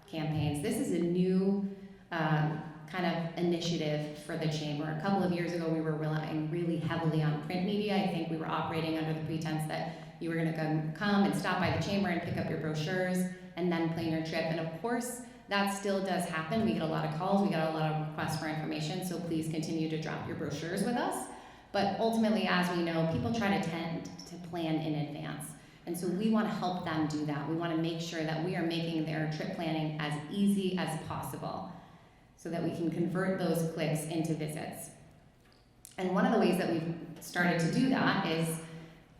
campaigns. This is a new kind of initiative for the chamber. A couple of years ago, we were relying really heavily on print media. I think we were operating under the pretense that you were going to come and stop by the chamber and pick up your brochures and then plan your trip. And of course, that still does happen. We get a lot of calls, we get a lot of requests for information, so please continue to drop your brochures with us. But ultimately, as we know, people try to tend to plan in advance. And so we want to help them do that. We want to make sure that we are making their trip planning as easy as possible so that we can convert those clicks into visits. And one of the ways that we've started to do that is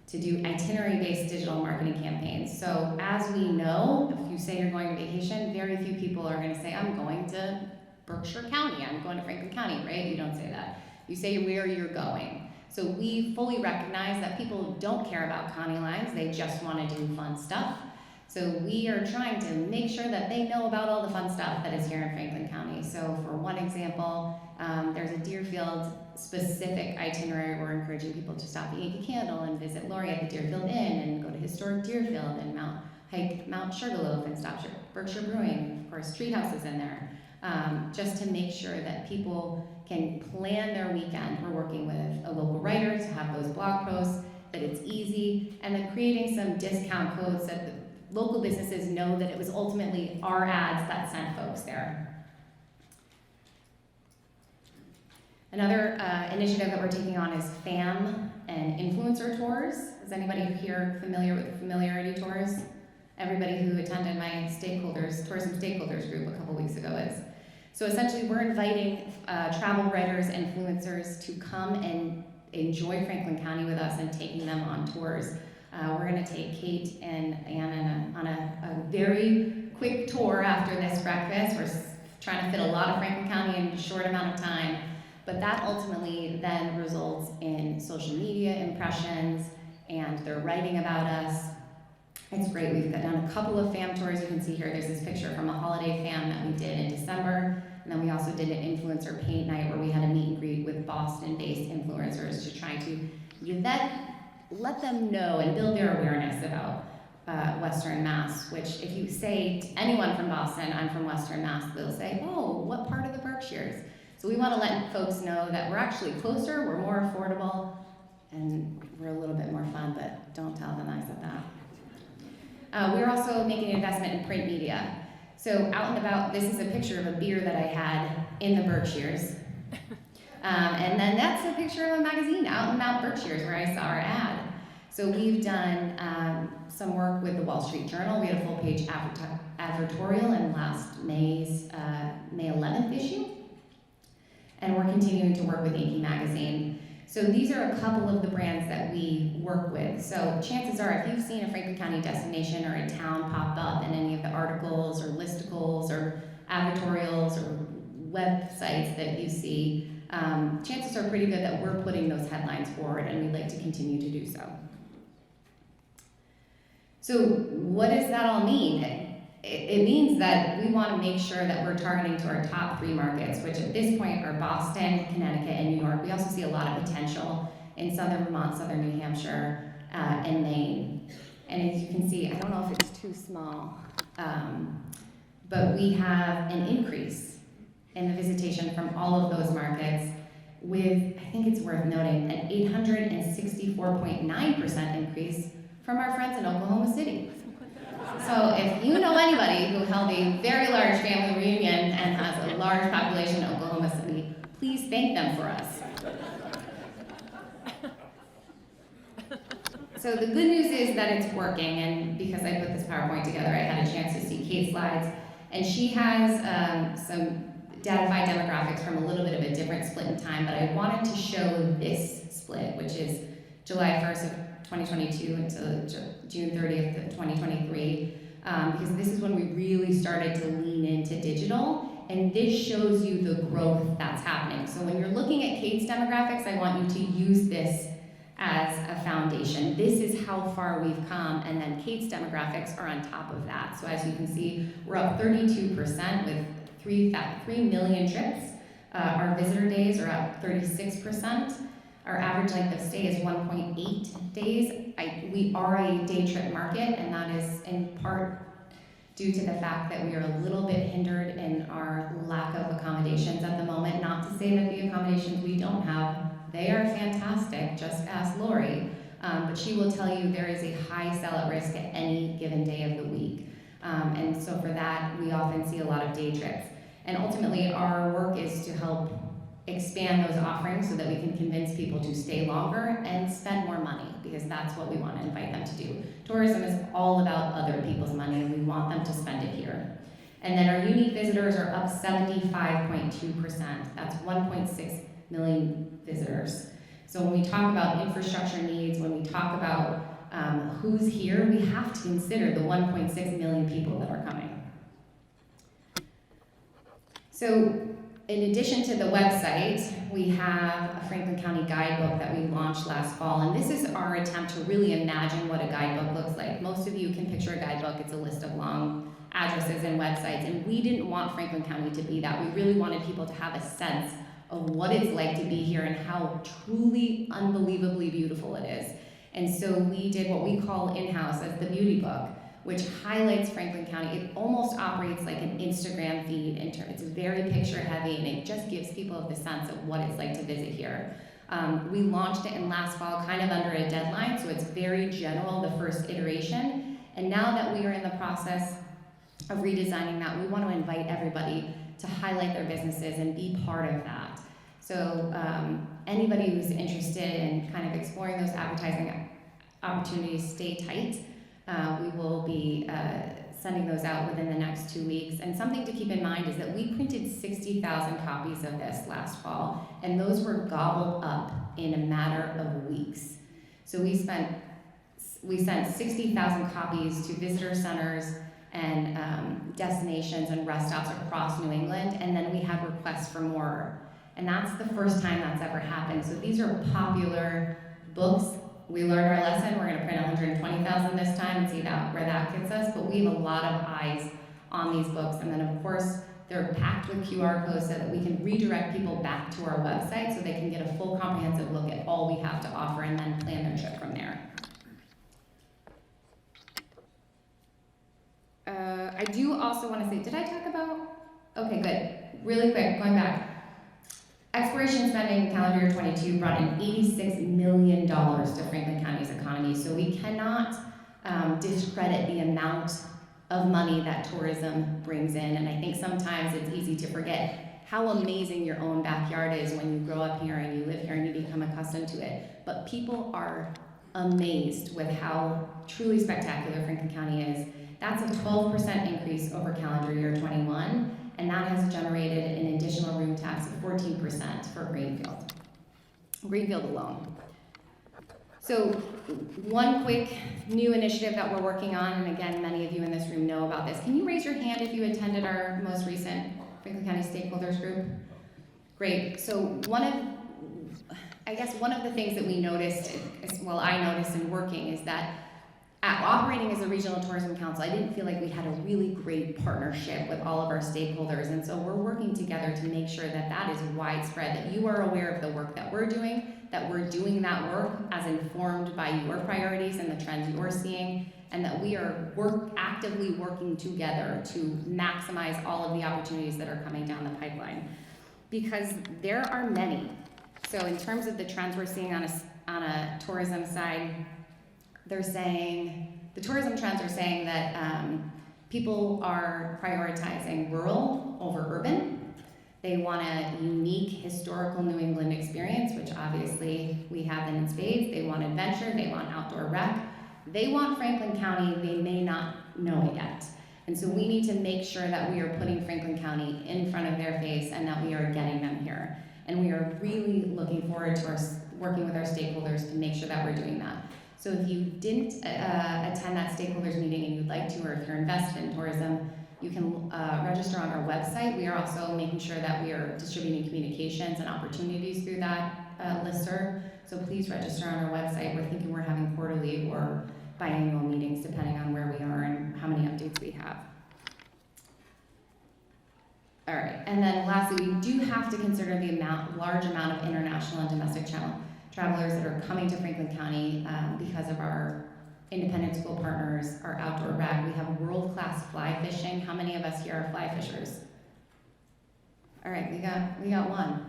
to do itinerary-based digital marketing campaigns. So as we know, if you say you're going on vacation, very few people are going to say, I'm going to Berkshire County, I'm going to Franklin County, right? You don't say that. You say where you're going. So we fully recognize that people don't care about county lines, they just want to do fun stuff. So we are trying to make sure that they know about all the fun stuff that is here in Franklin County. So for one example, there's a Deerfield specific itinerary. We're encouraging people to stop at Yankee Candle and visit Lori at the Deerfield Inn and go to historic Deerfield and hike Mount Sugarloaf and stop at Berkshire Brewing. Of course, Treehouse is in there. Just to make sure that people can plan their weekend. We're working with a local writer to have those blog posts, that it's easy, and then creating some discount codes that the local businesses know that it was ultimately our ads that sent folks there. Another initiative that we're taking on is FAM and influencer tours. Is anybody here familiar with familiarity tours? Everybody who attended my tourism stakeholders group a couple weeks ago is. So essentially we're inviting travel writers, influencers to come and enjoy Franklin County with us and taking them on tours. We're going to take Kate and Ann on a very quick tour after this breakfast. We're trying to fit a lot of Franklin County in a short amount of time, but that ultimately then results in social media impressions, and they're writing about us. It's great. We've done a couple of FAM tours. You can see here, there's this picture from a holiday FAM that we did in December. And then we also did an influencer paint night where we had a meet and greet with Boston-based influencers to try to to let them know and build their awareness about Western Mass, which if you say to anyone from Boston, I'm from Western Mass, they'll say, oh, what part of the Berkshires? So we want to let folks know that we're actually closer, we're more affordable, and we're a little bit more fun, but don't tell them I said that. We're also making an investment in print media. So out and about, this is a picture of a beer that I had in the Berkshires. And then that's a picture of a magazine out and about Berkshires where I saw our ad. So we've done some work with the Wall Street Journal. We had a full-page advertorial in last May 11th issue. And we're continuing to work with Yankee Magazine. So these are a couple of the brands that we work with. So chances are, if you've seen a Franklin County destination or a town pop up in any of the articles or listicles or advertorials or websites that you see, chances are pretty good that we're putting those headlines forward, and we'd like to continue to do so. So what does that all mean? It means that we want to make sure that we're targeting to our top 3 markets, which at this point are Boston, Connecticut, and New York. We also see a lot of potential in southern Vermont, southern New Hampshire, and Maine. And as you can see, I don't know if it's too small, but we have an increase in the visitation from all of those markets with, I think it's worth noting, an 864.9% increase from our friends in Oklahoma City. So if you know anybody who held a very large family reunion and has a large population in Oklahoma City, please thank them for us. So the good news is that it's working, and because I put this PowerPoint together, I had a chance to see Kate's slides, and she has some datafied demographics from a little bit of a different split in time, but I wanted to show this split, which is July 1st of 2022 until June 30th of 2023, because this is when we really started to lean into digital, and this shows you the growth that's happening. So when you're looking at Kate's demographics, I want you to use this as a foundation. This is how far we've come, and then Kate's demographics are on top of that. So as you can see, we're up 32% with 3 million trips. Our visitor days are up 36%. Our average length of stay is 1.8 days. We are a day trip market, and that is in part due to the fact that we are a little bit hindered in our lack of accommodations at the moment. Not to say that the accommodations we don't have, they are fantastic, just ask Lori. But she will tell you there is a high sellout risk at any given day of the week. And so for that, we often see a lot of day trips. And ultimately, our work is to help expand those offerings so that we can convince people to stay longer and spend more money, because that's what we want to invite them to do. Tourism is all about other people's money, and we want them to spend it here. And then our unique visitors are up 75.2%. That's 1.6 million visitors. So when we talk about infrastructure needs, when we talk about who's here, we have to consider the 1.6 million people that are coming. So in addition to the website, we have a Franklin County guidebook that we launched last fall, and this is our attempt to really imagine what a guidebook looks like. Most of you can picture a guidebook. It's a list of long addresses and websites, and we didn't want Franklin County to be that. We really wanted people to have a sense of what it's like to be here and how truly unbelievably beautiful it is. And so we did what we call in-house as the beauty book, which highlights Franklin County. It almost operates like an Instagram feed. It's very picture heavy, and it just gives people the sense of what it's like to visit here. We launched it in last fall, kind of under a deadline, so it's very general, the first iteration. And now that we are in the process of redesigning that, we want to invite everybody to highlight their businesses and be part of that. So anybody who's interested in kind of exploring those advertising opportunities, stay tight. We will be sending those out within the next 2 weeks. And something to keep in mind is that we printed 60,000 copies of this last fall, and those were gobbled up in a matter of weeks. So we sent 60,000 copies to visitor centers and destinations and rest stops across New England, and then we had requests for more. And that's the first time that's ever happened. So these are popular books. We learned our lesson. We're going to print 120,000 this time and see where that gets us. But we have a lot of eyes on these books. And then, of course, They're packed with QR codes so that we can redirect people back to our website so they can get a full comprehensive look at all we have to offer and then plan their trip from there. I do also want to say, did I talk about? Okay, good. Really quick, going back. Exploration spending calendar year 22 brought in $86 million to Franklin County's economy, so we cannot discredit the amount of money that tourism brings in, and I think sometimes it's easy to forget how amazing your own backyard is when you grow up here and you live here and you become accustomed to it. But people are amazed with how truly spectacular Franklin County is. That's a 12% increase over calendar year 21, and that has generated an additional room tax of 14% for Greenfield alone. So one quick new initiative that we're working on, and again, many of you in this room know about this. Can you raise your hand if you attended our most recent Franklin County Stakeholders Group? Great. So one of the things that we noticed, well, I noticed in working, is that operating as a regional tourism council, I didn't feel like we had a really great partnership with all of our stakeholders, and so we're working together to make sure that that is widespread, that you are aware of the work that we're doing that work as informed by your priorities and the trends you're seeing, and that we are actively working together to maximize all of the opportunities that are coming down the pipeline. Because there are many. So in terms of the trends we're seeing on a tourism side, the tourism trends are saying that people are prioritizing rural over urban. They want a unique historical New England experience, which obviously we have in spades. They want adventure, they want outdoor rec. They want Franklin County, they may not know it yet. And so we need to make sure that we are putting Franklin County in front of their face and that we are getting them here. And we are really looking forward to working with our stakeholders to make sure that we're doing that. So if you didn't attend that stakeholders meeting and you'd like to, or if you're invested in tourism, you can register on our website. We are also making sure that we are distributing communications and opportunities through that listserv. So please register on our website. We're thinking we're having quarterly or biannual meetings depending on where we are and how many updates we have. All right, and then lastly, we do have to consider the large amount of international and domestic travelers that are coming to Franklin County because of our independent school partners, our outdoor rec. We have world-class fly fishing. How many of us here are fly fishers? All right, we got one.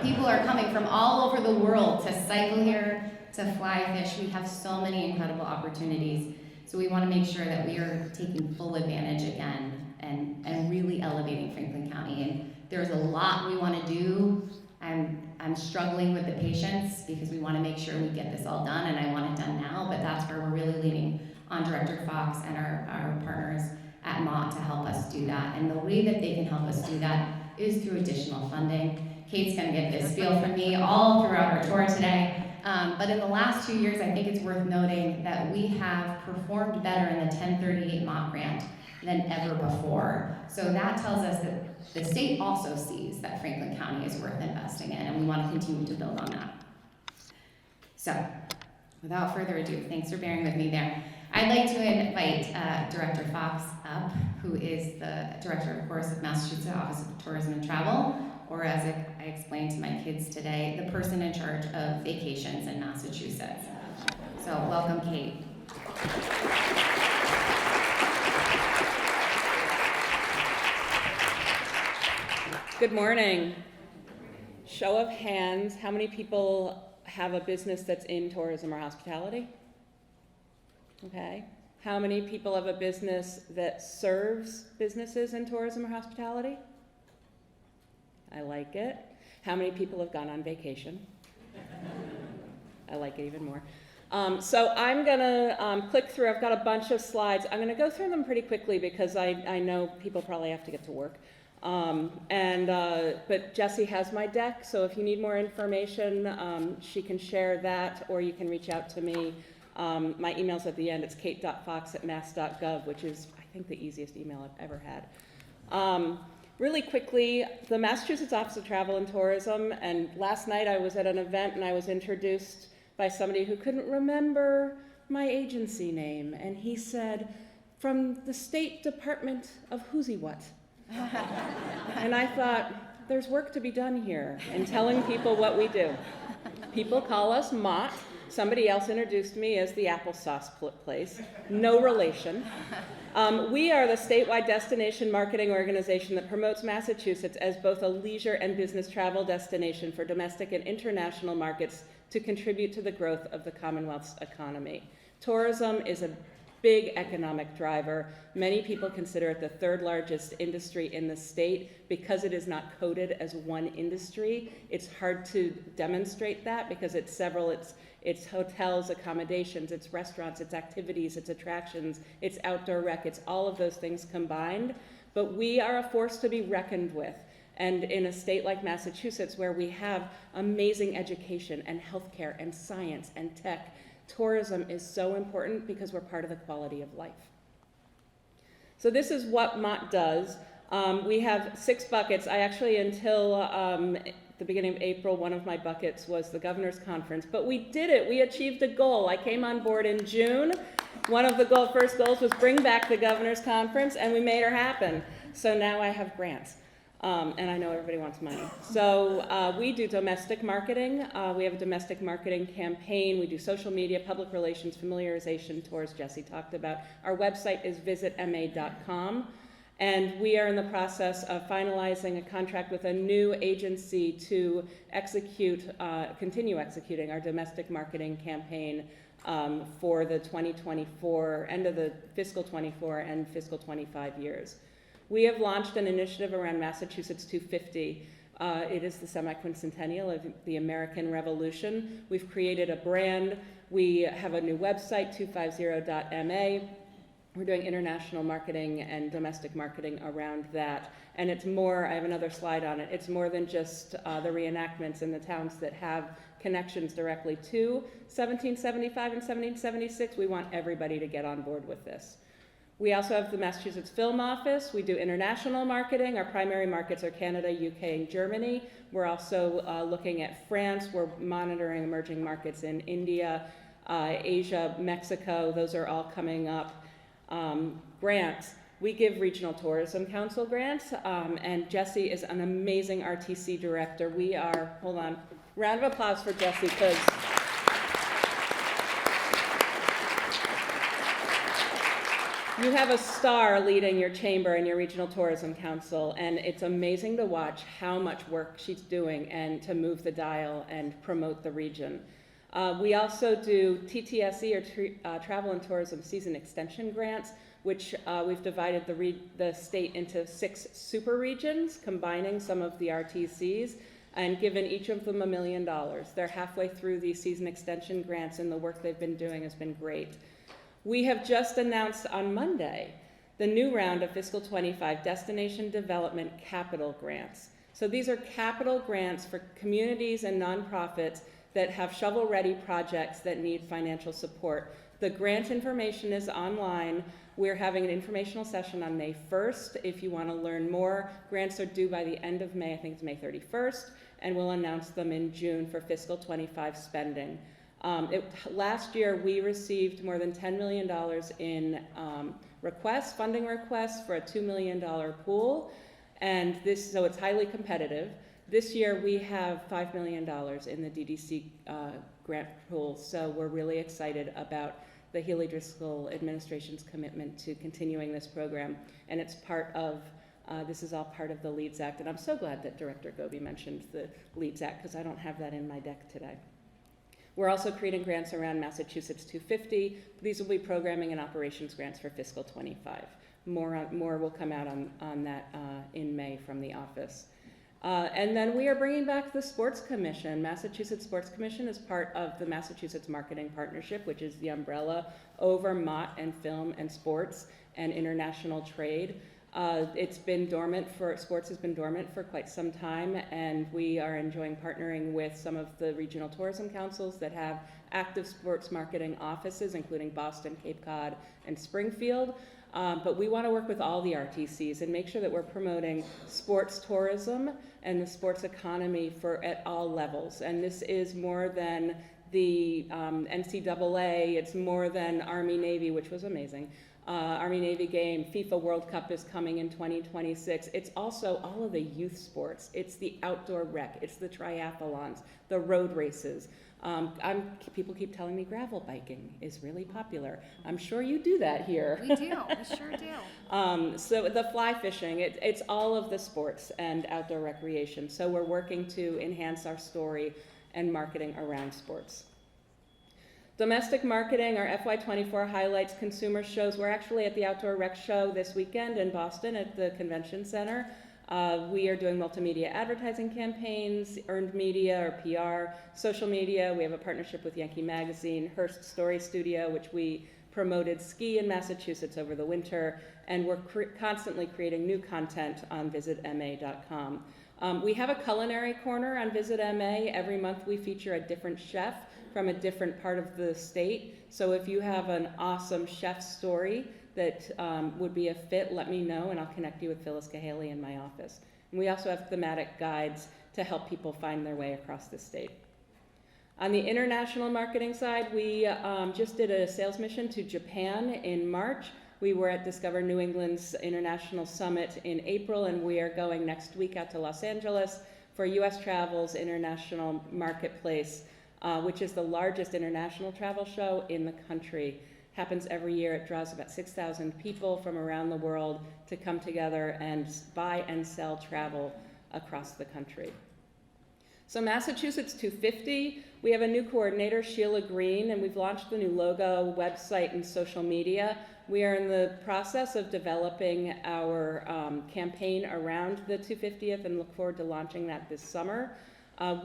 People are coming from all over the world to cycle here, to fly fish. We have so many incredible opportunities. So we want to make sure that we are taking full advantage again and really elevating Franklin County. And there's a lot we want to do. I'm struggling with the patience because we want to make sure we get this all done, and I want it done now, but that's where we're really leaning on Director Fox and our partners at Mott to help us do that. And the way that they can help us do that is through additional funding. Kate's going to get this spiel from me all throughout our tour today. But in the last 2 years, I think it's worth noting that we have performed better in the 1038 Mott grant than ever before. So that tells us that the state also sees that Franklin County is worth investing in, and we want to continue to build on that. So, without further ado, thanks for bearing with me there. I'd like to invite Director Fox up, who is the Director, of course, of Massachusetts Office of Tourism and Travel, or as I explained to my kids today, the person in charge of vacations in Massachusetts. So, welcome, Kate. Good morning. Show of hands, how many people have a business that's in tourism or hospitality? Okay. How many people have a business that serves businesses in tourism or hospitality? I like it. How many people have gone on vacation? I like it even more. So I'm gonna click through, I've got a bunch of slides. I'm gonna go through them pretty quickly because I know people probably have to get to work. But Jessie has my deck, so if you need more information, she can share that, or you can reach out to me. My email's at the end. It's kate.fox@mass.gov, which is, I think, the easiest email I've ever had. Really quickly, the Massachusetts Office of Travel and Tourism, and last night I was at an event and I was introduced by somebody who couldn't remember my agency name, and he said, from the State Department of Who's-He-What. And I thought, there's work to be done here in telling people what we do. People call us Mott. Somebody else introduced me as the applesauce place. No relation. We are the statewide destination marketing organization that promotes Massachusetts as both a leisure and business travel destination for domestic and international markets to contribute to the growth of the Commonwealth's economy. Tourism is a big economic driver. Many people consider it the third largest industry in the state. Because it is not coded as one industry, it's hard to demonstrate that because it's several, it's hotels, accommodations, it's restaurants, it's activities, it's attractions, it's outdoor rec, it's all of those things combined. But we are a force to be reckoned with. And in a state like Massachusetts, where we have amazing education and healthcare and science and tech, tourism is so important because we're part of the quality of life. So this is what Mott does. We have 6 buckets. I actually, until the beginning of April, one of my buckets was the governor's conference, but we did it. We achieved a goal. I came on board in June. One of the first goals was bring back the governor's conference, and we made her happen. So now I have grants. And I know everybody wants money. So we do domestic marketing. We have a domestic marketing campaign. We do social media, public relations, familiarization tours Jesse talked about. Our website is visitma.com. And we are in the process of finalizing a contract with a new agency to continue executing our domestic marketing campaign for the 2024, end of the fiscal 24 and fiscal 25 years. We have launched an initiative around Massachusetts 250. It is the semi-quincentennial of the American Revolution. We've created a brand. We have a new website, 250.ma. We're doing international marketing and domestic marketing around that. And it's more, I have another slide on it, it's more than just the reenactments in the towns that have connections directly to 1775 and 1776. We want everybody to get on board with this. We also have the Massachusetts Film Office. We do international marketing. Our primary markets are Canada, UK, and Germany. We're also looking at France. We're monitoring emerging markets in India, Asia, Mexico. Those are all coming up. Grants. We give Regional Tourism Council grants, and Jesse is an amazing RTC director. We are, hold on, round of applause for Jesse, because you have a star leading your chamber and your Regional Tourism Council, and it's amazing to watch how much work she's doing and to move the dial and promote the region. We also do TTSE, or Travel and Tourism Season Extension Grants, which we've divided the state into 6 super regions, combining some of the RTCs, and given each of them $1 million. They're halfway through these season extension grants, and the work they've been doing has been great. We have just announced on Monday the new round of fiscal 25 Destination Development Capital Grants. So these are capital grants for communities and nonprofits that have shovel-ready projects that need financial support. The grant information is online. We're having an informational session on May 1st. If you want to learn more, grants are due by the end of May, I think it's May 31st, and we'll announce them in June for fiscal 25 spending. Last year, we received more than $10 million in funding requests for a $2 million pool, and so it's highly competitive. This year, we have $5 million in the DDC grant pool, so we're really excited about the Healy Driscoll administration's commitment to continuing this program, and it's part of, this is all part of the LEADS Act, and I'm so glad that Director Goby mentioned the LEADS Act, because I don't have that in my deck today. We're also creating grants around Massachusetts 250. These will be programming and operations grants for fiscal 25. More will come out on that in May from the office. And then we are bringing back the Sports Commission. Massachusetts Sports Commission is part of the Massachusetts Marketing Partnership, which is the umbrella over Mott and film and sports and international trade. It's been dormant sports has been dormant for quite some time, and we are enjoying partnering with some of the regional tourism councils that have active sports marketing offices, including Boston, Cape Cod, and Springfield. But we want to work with all the RTCs and make sure that we're promoting sports tourism and the sports economy at all levels. And this is more than the NCAA, it's more than Army, Navy, which was amazing. Army-Navy game, FIFA World Cup is coming in 2026. It's also all of the youth sports. It's the outdoor rec. It's the triathlons, the road races. People keep telling me gravel biking is really popular. I'm sure you do that here. We do, we sure do. So the fly fishing, it's all of the sports and outdoor recreation. So we're working to enhance our story and marketing around sports. Domestic marketing, our FY24 highlights consumer shows. We're actually at the Outdoor Rec Show this weekend in Boston at the Convention Center. We are doing multimedia advertising campaigns, earned media or PR, social media. We have a partnership with Yankee Magazine, Hearst Story Studio, which we promoted ski in Massachusetts over the winter, and we're constantly creating new content on visitma.com. We have a culinary corner on Visit MA. Every month we feature a different chef from a different part of the state. So if you have an awesome chef story that would be a fit, let me know and I'll connect you with Phyllis Cahaley in my office. And we also have thematic guides to help people find their way across the state. On the international marketing side, we just did a sales mission to Japan in March. We were at Discover New England's International Summit in April, and we are going next week out to Los Angeles for US Travel's International Marketplace, which is the largest international travel show in the country. Happens every year. It draws about 6,000 people from around the world to come together and buy and sell travel across the country. So Massachusetts 250, we have a new coordinator, Sheila Green, and we've launched the new logo, website, and social media. We are in the process of developing our campaign around the 250th and look forward to launching that this summer.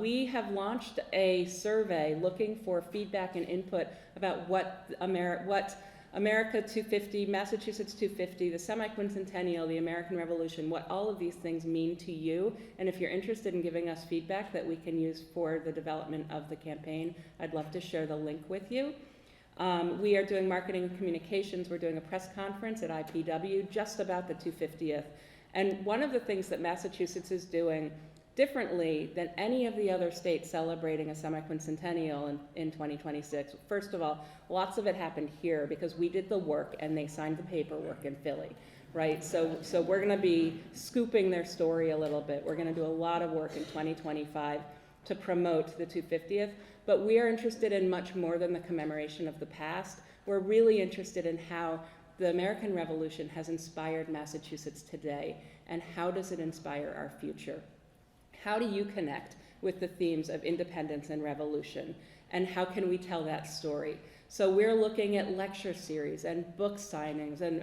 We have launched a survey looking for feedback and input about what America 250, Massachusetts 250, the semi-quincentennial, the American Revolution, what all of these things mean to you. And if you're interested in giving us feedback that we can use for the development of the campaign, I'd love to share the link with you. We are doing marketing and communications. We're doing a press conference at IPW just about the 250th. And one of the things that Massachusetts is doing differently than any of the other states celebrating a semi-quincentennial in 2026. First of all, lots of it happened here because we did the work and they signed the paperwork in Philly, right? So we're gonna be scooping their story a little bit. We're gonna do a lot of work in 2025 to promote the 250th, but we are interested in much more than the commemoration of the past. We're really interested in how the American Revolution has inspired Massachusetts today and how does it inspire our future? How do you connect with the themes of independence and revolution? And how can we tell that story? So we're looking at lecture series and book signings and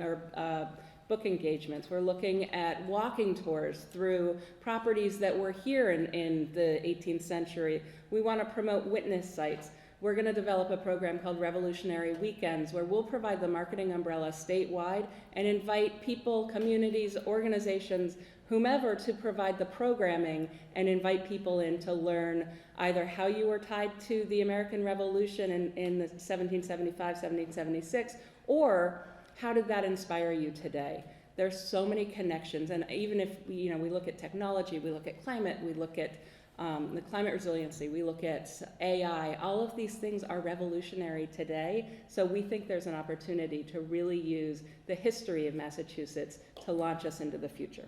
book engagements. We're looking at walking tours through properties that were here in the 18th century. We want to promote witness sites. We're going to develop a program called Revolutionary Weekends where we'll provide the marketing umbrella statewide and invite people, communities, organizations, whomever to provide the programming and invite people in to learn either how you were tied to the American Revolution in the 1775, 1776, or how did that inspire you today? There's so many connections, and even if we look at technology, we look at climate, we look at the climate resiliency, we look at AI, all of these things are revolutionary today, so we think there's an opportunity to really use the history of Massachusetts to launch us into the future.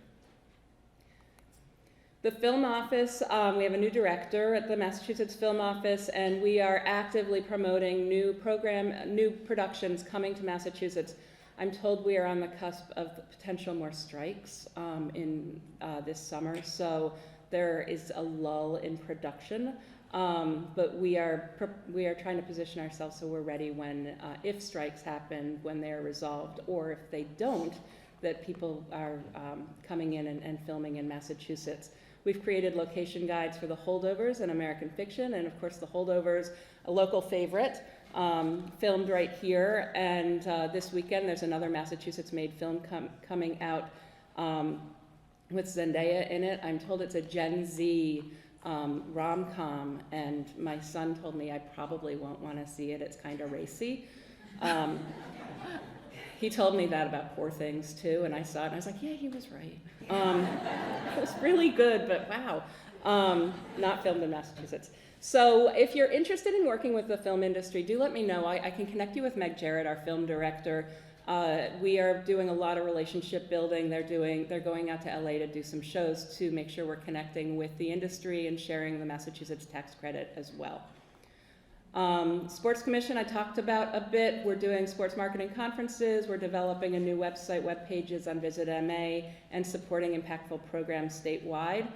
The Film Office, we have a new director at the Massachusetts Film Office, and we are actively promoting new productions coming to Massachusetts. I'm told we are on the cusp of potential more strikes in this summer, so there is a lull in production, but we are trying to position ourselves so we're ready when, if strikes happen, when they are resolved, or if they don't, that people are coming in and filming in Massachusetts. We've created location guides for The Holdovers and American Fiction, and of course The Holdovers, a local favorite, filmed right here. And this weekend there's another Massachusetts-made film coming out with Zendaya in it. I'm told it's a Gen Z rom-com, and my son told me I probably won't want to see it. It's kind of racy. He told me that about Poor Things too, and I saw it and I was like, yeah, he was right. It was really good, but wow, not filmed in Massachusetts. So if you're interested in working with the film industry, do let me know. I can connect you with Meg Jarrett, our film director. We are doing a lot of relationship building. They're going out to LA to do some shows to make sure we're connecting with the industry and sharing the Massachusetts tax credit as well. Sports Commission, I talked about a bit. We're doing sports marketing conferences. We're developing a new website, web pages on Visit MA, and supporting impactful programs statewide.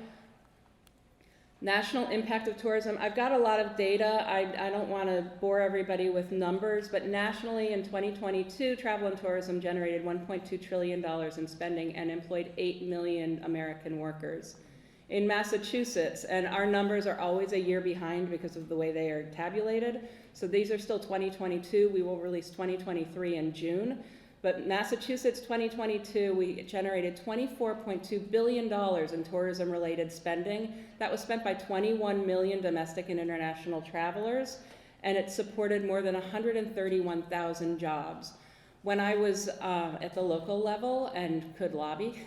National impact of tourism. I've got a lot of data. I don't want to bore everybody with numbers, but nationally in 2022, travel and tourism generated $1.2 trillion in spending and employed 8 million American workers. In Massachusetts, and our numbers are always a year behind because of the way they are tabulated, so these are still 2022. We will release 2023 in June. But Massachusetts 2022, we generated $24.2 billion in tourism-related spending. That was spent by 21 million domestic and international travelers, and it supported more than 131,000 jobs. When I was at the local level and could lobby,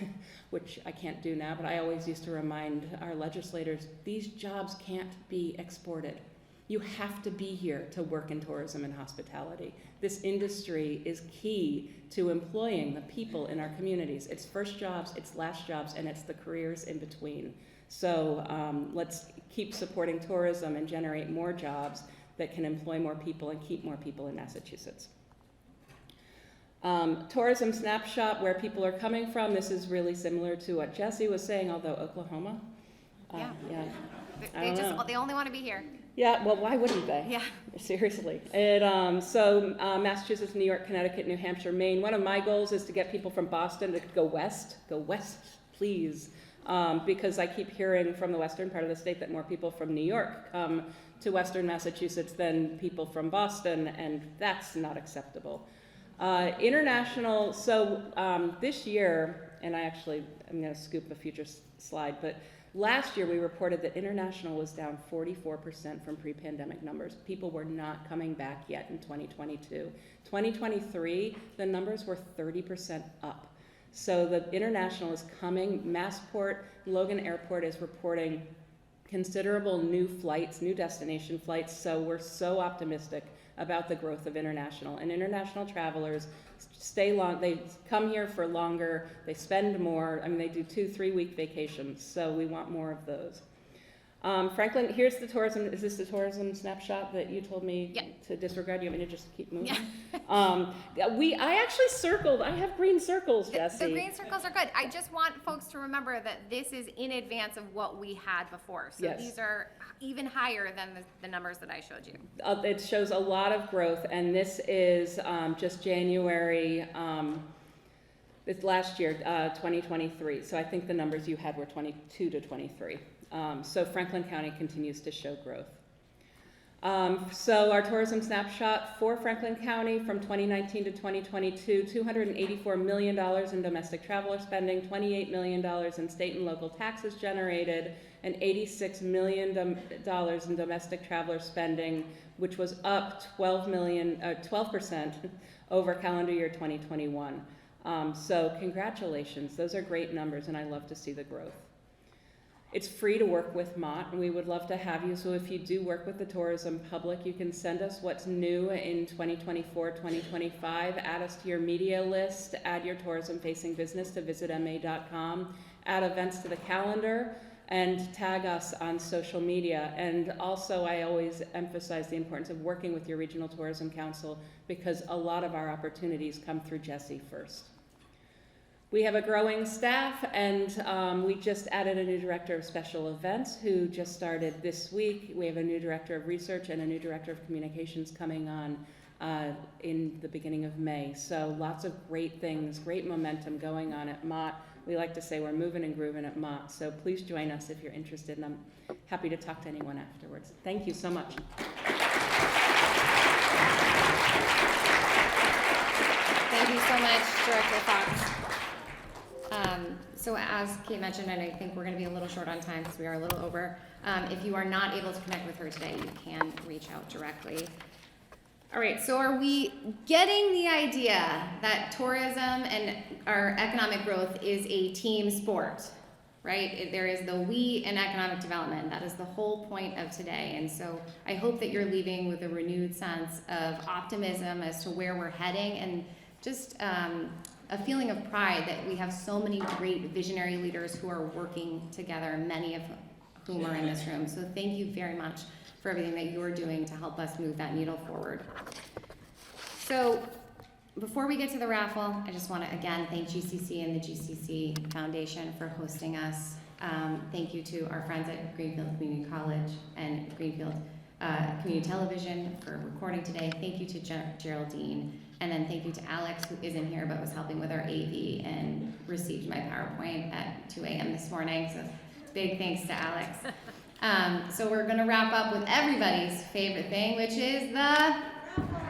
which I can't do now, but I always used to remind our legislators, these jobs can't be exported. You have to be here to work in tourism and hospitality. This industry is key to employing the people in our communities. It's first jobs, it's last jobs, and it's the careers in between. So let's keep supporting tourism and generate more jobs that can employ more people and keep more people in Massachusetts. Tourism snapshot, where people are coming from. This is really similar to what Jesse was saying, although Oklahoma. Yeah. Yeah. They only want to be here. Yeah, well, why wouldn't they? Yeah. Seriously. Massachusetts, New York, Connecticut, New Hampshire, Maine. One of my goals is to get people from Boston to go west, please, because I keep hearing from the western part of the state that more people from New York come to western Massachusetts than people from Boston, and that's not acceptable. International, this year, and I'm going to scoop a future slide, but last year we reported that international was down 44% from pre-pandemic numbers. People were not coming back yet in 2022. 2023, the numbers were 30% up. So the international is coming. Massport, Logan Airport is reporting considerable new flights, new destination flights, so we're so optimistic about the growth of international. And international travelers stay long, they come here for longer, they spend more. I mean, they do 2-3 week vacations, so we want more of those. Franklin, here's the tourism. Is this the tourism snapshot that you told me to disregard? You want me to just keep moving? Yeah. I actually circled. I have green circles, Jesse. The green circles are good. I just want folks to remember that this is in advance of what we had before. So Yes. these are even higher than the numbers that I showed you. It shows a lot of growth, and this is just January, this last year, 2023. So I think the numbers you had were 22 to 23. So Franklin County continues to show growth. So our tourism snapshot for Franklin County from 2019 to 2022, $284 million in domestic traveler spending, $28 million in state and local taxes generated, and $86 million in domestic traveler spending, which was up 12% over calendar year 2021. So congratulations, those are great numbers, and I love to see the growth. It's free to work with Mott, and we would love to have you. So if you do work with the tourism public, you can send us what's new in 2024, 2025, add us to your media list, add your tourism-facing business to visitma.com, add events to the calendar, and tag us on social media. And also, I always emphasize the importance of working with your regional tourism council, because a lot of our opportunities come through Jesse first. We have a growing staff, and we just added a new director of special events who just started this week. We have a new director of research and a new director of communications coming on in the beginning of May. So lots of great things, great momentum going on at Mott. We like to say we're moving and grooving at Mott. So please join us if you're interested, and I'm happy to talk to anyone afterwards. Thank you so much. Thank you so much, Director Fox. So as Kate mentioned, and I think we're going to be a little short on time because we are a little over, if you are not able to connect with her today, you can reach out directly. All right, so are we getting the idea that tourism and our economic growth is a team sport, right? There is the we in economic development. That is the whole point of today. And so I hope that you're leaving with a renewed sense of optimism as to where we're heading and just a feeling of pride that we have so many great visionary leaders who are working together, many of whom are in this room. So thank you very much for everything that you're doing to help us move that needle forward. So before we get to the raffle, I just want to again thank GCC and the GCC Foundation for hosting us. Thank you to our friends at Greenfield Community College and Greenfield Community Television for recording today. Thank you to Geraldine. And then thank you to Alex, who isn't here but was helping with our AV and received my PowerPoint at 2 a.m. this morning. So big thanks to Alex. So we're gonna wrap up with everybody's favorite thing, which is the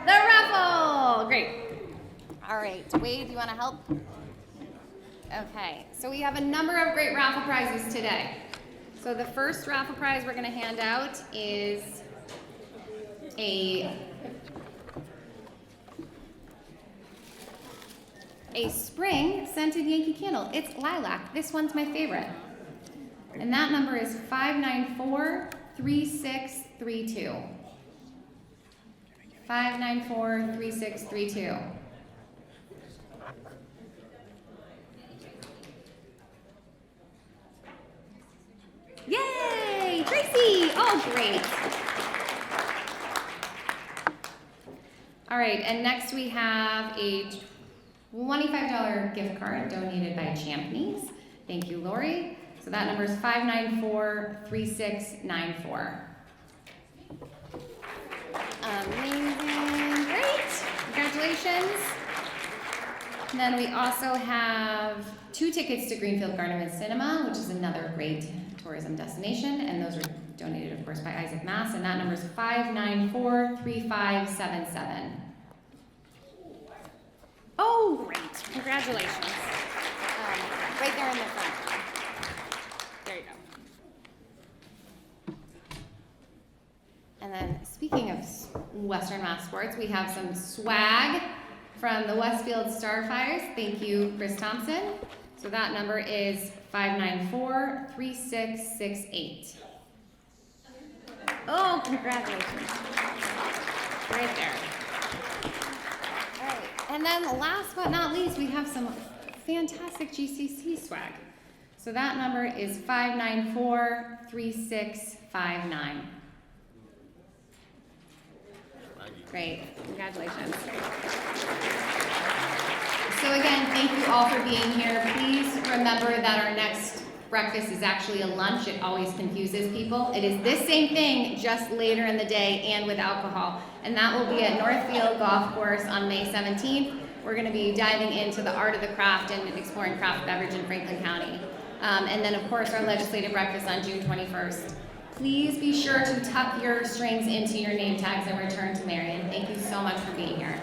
raffle. Great. All right, Wade, do you wanna help? Okay, so we have a number of great raffle prizes today. So the first raffle prize we're gonna hand out is a spring scented Yankee candle. It's lilac. This one's my favorite. And that number is 594-3632. 594-3632. Yay! Tracy! Oh, great. All right, and next we have a $25 gift card donated by Champneys. Thank you, Lori. So that number is 594-3694. Amazing, great, congratulations. And then we also have 2 tickets to Greenfield Garden Cinema, which is another great tourism destination, and those are donated, of course, by Isaac Mass, and that number is 594-3577. Oh, great, congratulations. Right there in the front. There you go. And then, speaking of Western Mass Sports, we have some swag from the Westfield Starfires. Thank you, Chris Thompson. So that number is 594-3668. Oh, congratulations. Right there. All right, and then last but not least, we have some fantastic GCC swag. So that number is 594-3659. Great, congratulations. So again, thank you all for being here. Please remember that our next breakfast is actually a lunch. It always confuses people. It is this same thing, just later in the day and with alcohol. And that will be at Northfield Golf Course on May 17th. We're gonna be diving into the art of the craft and exploring craft beverage in Franklin County. And then of course our legislative breakfast on June 21st. Please be sure to tuck your strings into your name tags and return to Marion. Thank you so much for being here.